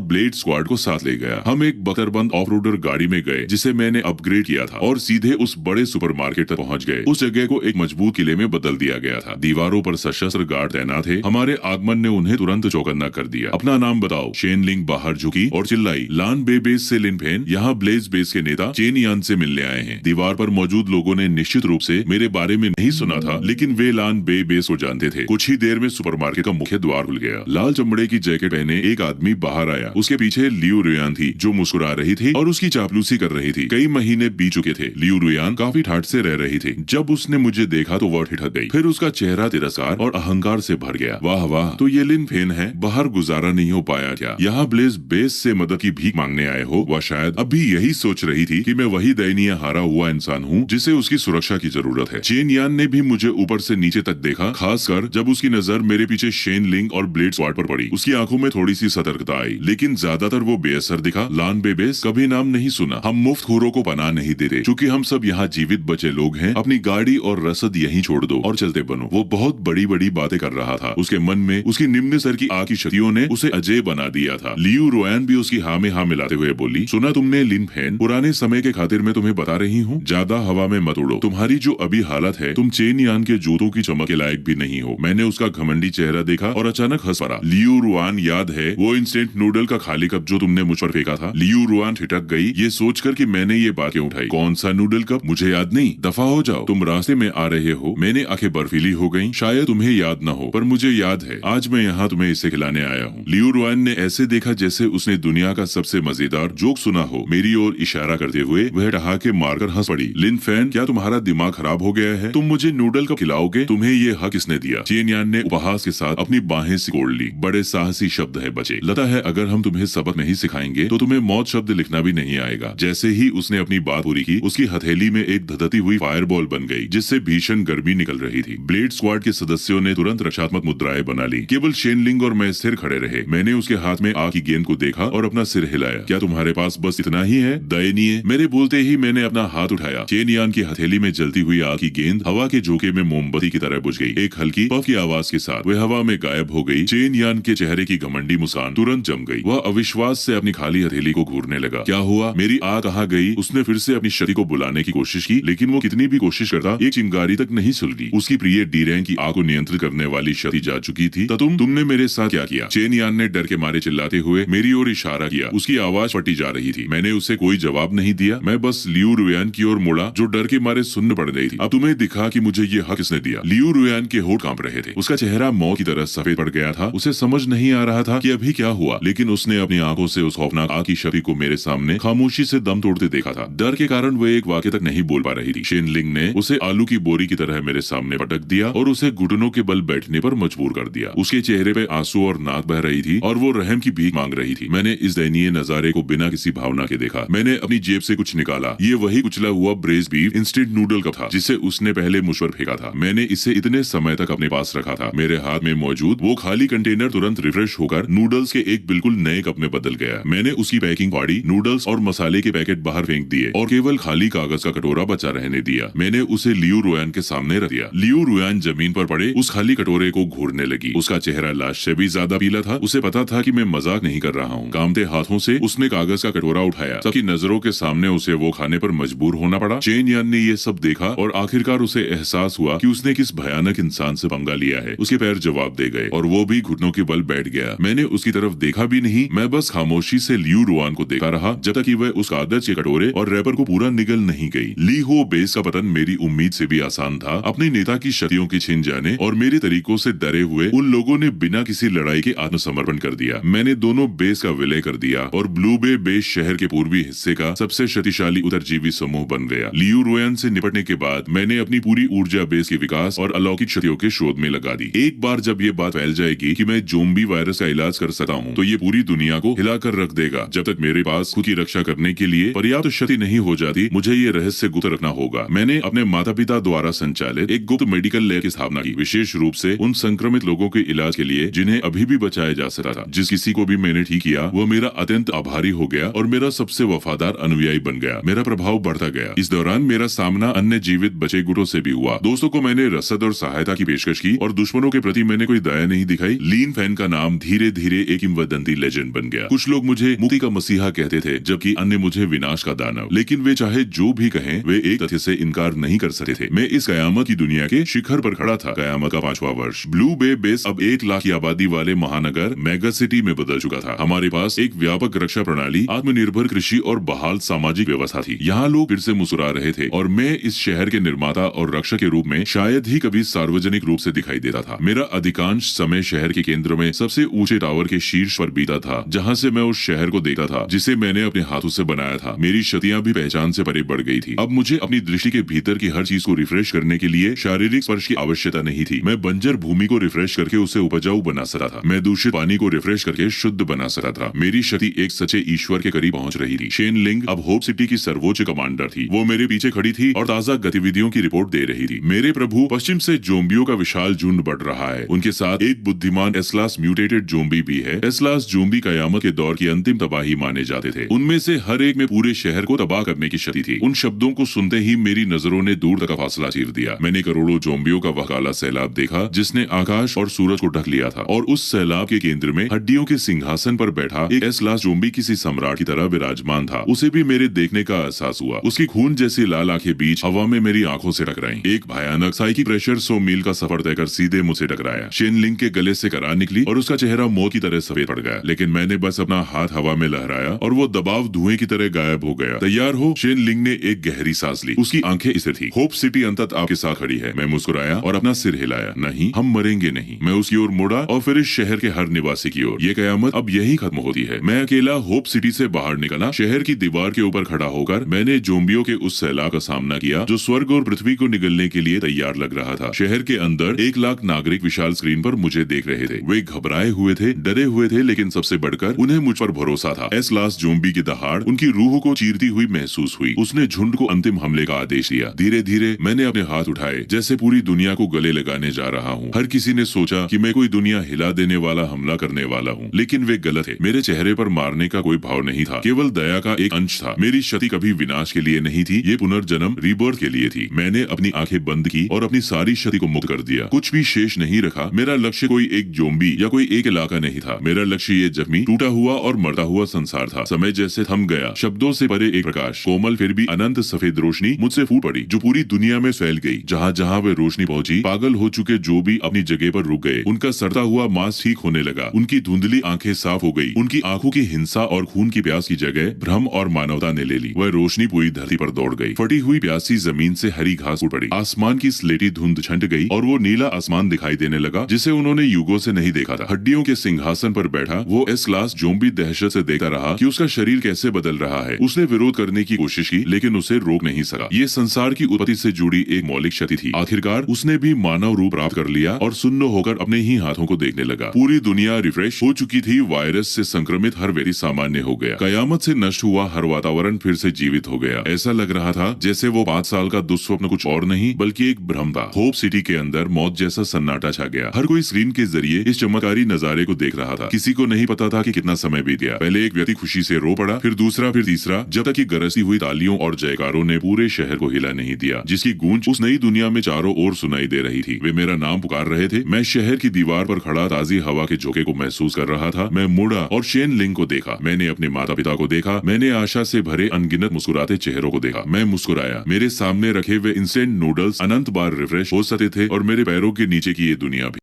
ब्लेड स्क्वाड को साथ ले गया। हम एक बख्तरबंद ऑफ-रोडर गाड़ी में गए जिसे मैंने अपग्रेड किया था और सीधे उस बड़े सुपरमार्केट तक पहुंच गए। उस जगह को एक मजबूत किले में बदल दिया गया था। दीवारों पर सशस्त्र गार्ड तैनात थे। हमारे आगमन ने उन्हें तुरंत चौकन्ना कर दिया। अपना नाम बताओ। शेन लिंग बाहर झुकी और चिल्लाई, लान बे बेस से लिन फेन, यहाँ ब्लेज बेस के नेता चेन यान से मिलने आए हैं। दीवार पर मौजूद लोगों ने निश्चित रूप से मेरे बारे में नहीं सुना था, लेकिन वे लान बे बेस को जानते थे। कुछ ही देर में सुपरमार्केट का मुख्य द्वार खुल गया। लाल चमड़े की जैकेट पहने एक आदमी बाहर आया। उसके पीछे लियू रुयान थी जो मुस्कुरा रही थी और उसकी चापलूसी कर रही थी। कई महीने बीत चुके थे। लियू रुयान काफी ठाठ से रह रही थी। जब उसने मुझे देखा तो वह ठिठक गई। फिर उसका चेहरा तिरस्कार और अहंकार से भर गया। वाह वाह, तो ये लिन फेन है। बाहर गुजारा नहीं हो पाया क्या? यहाँ ब्लेज बेस से मदद की भीख मांगने आए हो? वह शायद अभी यही सोच रही थी कि मैं वही दयनीय हारा हुआ इंसान हूँ जिसे उसकी सुरक्षा की जरूरत है। चेन यान ने भी मुझे ऊपर से नीचे तक देखा, खासकर जब उसकी नजर मेरे पीछे शेन लिंग और ब्लेड स्क्वाड पर पड़ी। उसकी आंखों में थोड़ी सी सतर्कता आई, लेकिन ज्यादातर वो बेअसर दिखा। लान बे बेस कभी नाम नहीं सुना। हम मुफ्त खूरों को पनाह नहीं देते। चूंकि हम सब यहाँ जीवित बचे लोग हैं, अपनी गाड़ी और रसद यहीं छोड़ दो और चलते बनो। वो बहुत बड़ी बड़ी बातें कर रहा था। उसके मन में उसकी निम्न स्तर की आग की क्षतियों ने उसे अजय बना दिया था। लियू रोयान भी उसकी हाँ में हाँ मिलाते हुए बोली, सुना तुमने लिन फेन? पुराने समय के खातिर मैं तुम्हें बता रही हूँ, ज्यादा हवा में मत उड़ो। तुम्हारी जो अभी हालत है, तुम चेन यान के जूतों की चमक के लायक भी नहीं हो। मैंने उसका घमंडी चेहरा देखा और अचानक हंस पड़ा। लियू रुआन, याद है वो इंस्टेंट नूडल का खाली कप जो तुमने मुझ पर फेंका था? लियू रुआन ठिठक गई, ये सोचकर कि मैंने ये बात क्यों उठाई। कौन सा नूडल कप? मुझे याद नहीं। दफा हो जाओ, तुम रास्ते में आ रहे हो। मैंने आंखें बर्फीली हो गईं। शायद तुम्हें याद न हो, पर मुझे याद है। आज मैं यहाँ तुम्हें इसे खिलाने आया हूँ। लियू रुआन ने ऐसे देखा जैसे उसने दुनिया का सबसे मजेदार जोक सुना हो। मेरी ओर इशारा करते हुए वह ठहाके मारकर हंस पड़ी। लिन फेन, क्या तुम्हारा दिमाग खराब हो गया है? तुम मुझे नूडल कप खिलाओगे? तुम्हें ये हक किसने दिया? चेन यान ने उपहास के साथ अपनी बाहें सिकोड़ ली। बड़े साहसी शब्द है बचे। लगता है अगर हम तुम्हें सबक नहीं सिखाएंगे तो तुम्हें मौत शब्द लिखना भी नहीं आएगा। जैसे ही उसने अपनी बात पूरी की, उसकी हथेली में एक धधती हुई फायरबॉल बन गई जिससे भीषण गर्मी निकल रही थी। ब्लेड स्क्वाड के सदस्यों ने तुरंत रक्षात्मक मुद्राएं बना ली। केवल शेन लिंग और मैं स्थिर खड़े रहे। मैंने उसके हाथ में आग की गेंद को देखा और अपना सिर हिलाया। क्या तुम्हारे पास बस इतना ही है? दयनीय। मेरे बोलते ही मैंने अपना हाथ उठाया। चेन यान की हथेली में जलती हुई आग की गेंद हवा के झोंके में मोमबत्ती की तरह बुझ गई। एक हल्की पफ की आवाज के साथ वह हवा में गायब हो गई। चेन यान के चेहरे की घमंडी मुस्कान तुरंत जम गई। वह अविश्वास से अपनी खाली हथेली को घूरने लगा। क्या हुआ? मेरी आग कहाँ गई? उसने फिर से अपनी शक्ति को बुलाने की कोशिश की, लेकिन वो कितनी भी कोशिश करता एक चिंगारी तक नहीं सुलगी। उसकी प्रिय डी रैंक की आग को नियंत्रित करने वाली शक्ति जा चुकी थी। तुमने मेरे साथ क्या किया? चेन यान ने डर के मारे चिल्लाते हुए मेरी ओर इशारा किया। उसकी आवाज फटी जा रही थी। मैंने उसे कोई जवाब नहीं दिया। मैं बस लियू रुयान की ओर मुड़ा जो डर के मारे सुन्न पड़ रही थी। अब तुम्हें दिखा कि मुझे ये हक किसने दिया? लियू रुयान के होठ कांप रहे थे। उसका चेहरा मौत की तरह सफेद पड़ गया था। उसे समझ नहीं आ रहा था कि अभी क्या हुआ, लेकिन उसने अपनी आंखों से उस खौफनाक आग की शक्ति को मेरे सामने खामोशी से दम तोड़ते देखा था। डर के कारण वह एक वाक्य तक नहीं बोल पा रही थी। शेन लिंग ने उसे आलू की बोरी की तरह मेरे सामने पटक दिया और उसे घुटनों के बल बैठने पर मजबूर कर दिया। उसके चेहरे पे आंसू और नाक बह रही थी और वो रहम की भीख मांग रही थी। मैंने इस दयनीय नजारे को बिना किसी भावना के देखा। मैंने अपनी जेब से कुछ निकाला। ये वही कुचला हुआ ब्रेज बीफ इंस्टेंट नूडल कप था जिसे उसने पहले मुझ पर फेंका था। मैंने इसे इतने समय तक अपने पास रखा था। मेरे हाथ में मौजूद वो खाली कंटेनर तुरंत रिफ्रेश होकर नूडल्स के एक बिल्कुल नए कप में बदल गया। मैंने उसकी पैकिंग फाड़ी, नूडल्स और मसाले के पैकेट बाहर फेंक दिए और केवल खाली कागज का कटोरा बचा रहने दिया। मैंने उसे लियू रुयान के सामने रख दिया। लियू रुयान जमीन पर पड़े उस खाली कटोरे को घूरने लगी। उसका चेहरा लाश से भी ज्यादा पीला था। उसे पता था कि मैं मजाक नहीं कर रहा हूँ। कांपते हाथों से उसने कागज का कटोरा उठाया। सबकी नजरों के सामने उसे वो खाने पर मजबूर होना पड़ा। चेन यान ने ये सब देखा और आखिरकार उसे एहसास हुआ कि उसने किस भयानक इंसान से पंगा लिया है। उसके पैर जवाब दे गए और वो भी घुटनों के बल बैठ गया। मैंने उसकी तरफ देखा भी नहीं। मैं बस खामोशी से लियू रुआन को देखा रहा जब तक कि वह उस कागज के कटोरे और रैपर को पूरा निगल नहीं गई। ली हो बेस का पतन मेरी उम्मीद से भी आसान था। अपने नेता की शक्तियों के छिन जाने और मेरे तरीकों से डरे हुए उन लोगों ने बिना किसी लड़ाई के आत्मसमर्पण कर दिया। मैंने दोनों बेस का विलय कर दिया और ब्लू बे बेस शहर के पूर्वी हिस्से का सबसे शक्तिशाली उत्तरजीवी समूह बन गया। लियू रुयान से निपटने के बाद मैंने अपनी पूरी ऊर्जा बेस के विकास और अलौकिक शक्तियों के शोध में लगा दी। एक बार जब ये बात फैल जाएगी कि मैं ज़ोंबी वायरस का इलाज कर सकता हूँ तो ये पूरी दुनिया को हिलाकर रख देगा। जब तक मेरे पास खुद की रक्षा करने के लिए पर्याप्त शक्ति नहीं हो जाती, मुझे ये रहस्य गुप्त रखना होगा। मैंने अपने माता पिता द्वारा संचालित एक गुप्त मेडिकल लैब की स्थापना की, विशेष रूप से उन संक्रमित लोगों के इलाज के लिए जिन्हें अभी भी बचाया जा सकता था। जिस किसी को भी मैंने ठीक किया वो मेरा अत्यंत आभारी हो गया और मेरा सबसे वफादार अनुयायी बन गया। मेरा प्रभाव बढ़ता गया। इस दौरान मेरा सामना अन्य जीवित बचे गुटों से भी हुआ। दोस्तों को मैंने रसद और सहायता की पेशकश की और दुश्मनों के प्रति मैंने कोई दया नहीं दिखाई। लीन फैन का नाम धीरे धीरे एक किंवदंती लेजेंड बन गया। कुछ लोग मुझे मुक्ति का मसीहा कहते थे, जबकि अन्य मुझे विनाश का दानव। लेकिन वे चाहे जो भी कहें, वे एक तथ्य से इनकार नहीं कर सकते थे। मैं इस कयामत की दुनिया के शिखर पर खड़ा था। कयामत का 5वां वर्ष। ब्लू बे बेस अब 1 लाख की आबादी वाले महानगर मेगा सिटी में बदल चुका था। हमारे पास एक व्यापक रक्षा प्रणाली, आत्मनिर्भर कृषि और बहाल सामाजिक व्यवस्था थी। यहाँ लोग फिर से मुस्कुरा रहे थे और मैं इस शहर के निर्माता और रक्षक के रूप में शायद ही कभी सार्वजनिक रूप से दिखाई देता था। मेरा अधिकांश समय शहर के केंद्र में सबसे ऊंचे टावर के शीर्ष पर बीता था, जहाँ से मैं उस शहर को देखता था जिसे मैंने अपने हाथों से बनाया था। मेरी क्षतियां भी पहचान से परे बढ़ गई थी। अब मुझे अपनी दृष्टि के भीतर की हर चीज को रिफ्रेश करने के लिए शारीरिक स्पर्श की आवश्यकता नहीं थी। मैं बंजर भूमि को रिफ्रेश करके उसे उपजाऊ बना सकता था। मैं दूषित पानी को रिफ्रेश करके शुद्ध बना सकता था। मेरी शक्ति एक सच्चे ईश्वर के करीब पहुंच रही थी। शेन लिंग अब होप सिटी की सर्वोच्च कमांडर थी। वो मेरे पीछे खड़ी थी और ताजा गतिविधियों की रिपोर्ट दे रही थी। मेरे प्रभु, पश्चिम से जोम्बियों का विशाल झुंड बढ़ रहा है। उनके साथ एक बुद्धिमान एस्लास म्यूटेटेड जोम्बी भी है। एस्लास जोम्बी कयामत के दौर की अंतिम तबाही माने जाते थे। उनमें से हर एक में पूरे शहर को तबाह करने की शक्ति थी। उन शब्दों को सुनते ही मेरी नजरों ने दूर तक का फासला चीर दिया। मैंने करोड़ों जोम्बियों का वह काला सैलाब देखा जिसने आकाश और सूरज को ढक लिया था, और उस सैलाब के केंद्र में हड्डियों के सिंहासन पर बैठा एक एस्लास जोम्बी किसी सम्राट की तरह विराजमान था। उसे भी मेरे देखने का एहसास हुआ। उसकी खून जैसी लाल आंखें बीच हवा में मेरी आंखों से टकराईं। एक भयानक साइकिक प्रेशर 100 मील का सफर तय कर सीधे मुझसे टकराया। शेन लिंग के गले से करार निकली और उसका चेहरा मौत की तरह सफेद पड़ गया। लेकिन मैंने बस अपना हाथ हवा में लहराया और वो दबाव धुएं की तरह गायब हो गया। तैयार हो? शेन लिंग ने एक गहरी सांस ली। उसकी आंखें स्थिर थी। होप सिटी अंततः आपके साथ खड़ी है। मैं मुस्कुराया और अपना सिर हिलाया। नहीं, हम मरेंगे नहीं। मैं उसकी ओर मुड़ा और फिर इस शहर के हर निवासी की ओर। ये कयामत अब यही खत्म होती है। मैं अकेला होप सिटी से बाहर निकला। शहर की दीवार के ऊपर खड़ा होकर मैंने जोम्बियों के उस सैलाब का सामना किया जो स्वर्ग और पृथ्वी को निगलने के लिए तैयार लग रहा था। शहर के अंदर 1 लाख नागरिक विशाल स्क्रीन पर मुझे देख रहे थे। वे घबराए हुए थे, डरे हुए थे, लेकिन सबसे बढ़कर उन्हें मुझ पर भरोसा था। एस्लास जोम्बी की दहाड़ उनकी रूह को चीरती हुई महसूस हुई। उसने झुंड को अंतिम हमले का आदेश दिया। धीरे धीरे मैंने अपने हाथ उठाए, जैसे पूरी दुनिया को गले लगाने जा रहा हूँ। हर किसी ने सोचा कि मैं कोई दुनिया हिला देने वाला हमला करने वाला हूँ, लेकिन वे गलत थे। मेरे चेहरे पर मारने का कोई भाव नहीं था, केवल दया का एक अंश था। मेरी क्षति कभी विनाश के लिए नहीं थी, ये पुनर्जन्म रीबर्थ के लिए थी। मैंने अपनी आंखें बंद की और अपनी सारी क्षति को मुक्त कर दिया। कुछ भी शेष नहीं रखा। मेरा लक्ष्य कोई एक जोम्बी या कोई एक इलाका नहीं था। मेरा लक्ष्य ये जख्मी, टूटा हुआ और मरता हुआ संसार था। समय जैसे थम गया। शब्दों से परे एक प्रकाश, कोमल फिर भी अनंत सफेद रोशनी मुझसे फूट पड़ी, जो पूरी दुनिया में फैल गई। जहाँ जहाँ वे रोशनी पहुंची, पागल हो चुके जो भी अपनी जगह पर रुक गए। उनका सड़ता हुआ मांस ठीक होने लगा। उनकी धुंधली आंखें साफ हो गई। उनकी आंखों की हिंसा और खून की प्यास की जगह भ्रम और मानवता ने ले ली। वह रोशनी पूरी धरती पर दौड़ गई। फटी हुई प्यासी जमीन से हरी घास उड़ पड़ी। आसमान की स्लेटी धुंध छंट गई और वो नीला आसमान दिखाई देने लगा जिसे उन्होंने युगों से नहीं देखा था। हड्डियों के सिंहासन पर बैठा वो एस्लास जोम्बी दहशत से देखता रहा कि उसका शरीर कैसे बदल रहा है। उसने विरोध करने की कोशिश की, लेकिन उसे रोक नहीं सका। ये संसार की उत्पत्ति से जुड़ी एक मौलिक शक्ति थी। आखिरकार उसने भी मानव रूप प्राप्त कर लिया और सुन्न होकर अपने ही हाथों को देखने लगा। पूरी दुनिया रिफ्रेश हो चुकी थी। वायरस से संक्रमित हर व्यक्ति सामान्य हो गया। कयामत से नष्ट हुआ हर वातावरण फिर से जीवित हो गया। ऐसा लग रहा था जैसे वो 5 साल का दुस्वप्न कुछ और नहीं बल्कि एक भ्रम था। होप सिटी के अंदर मौत जैसा सन्नाटा छा गया। हर कोई स्क्रीन के जरिए इस चमत्कारी नजारे को देख रहा था। किसी को नहीं पता था कि कितना समय बीत गया। पहले एक व्यक्ति खुशी से रो पड़ा, फिर दूसरा, फिर तीसरा, जब तक कि गरजती हुई तालियों और जयकारों ने पूरे शहर को हिला नहीं दिया, जिसकी गूंज उस नई दुनिया में चारों ओर सुनाई दे रही थी। वे मेरा नाम पुकार रहे थे। मैं शहर की दीवार पर खड़ा ताजी हवा के झोंके को महसूस कर रहा था। मैं मुड़ा और शेन लिंग को देखा। मैंने अपने माता पिता को देखा। मैंने आशा से भरे अनगिनत मुस्कुराते चेहरों को देखा। मैं मुस्कुराया। मेरे सामने रखे हुए इंस्टेंट नूडल्स अनंत बार रिफ्रेश हो सकते थे और मेरे पैरों के नीचे की ये दुनिया भी।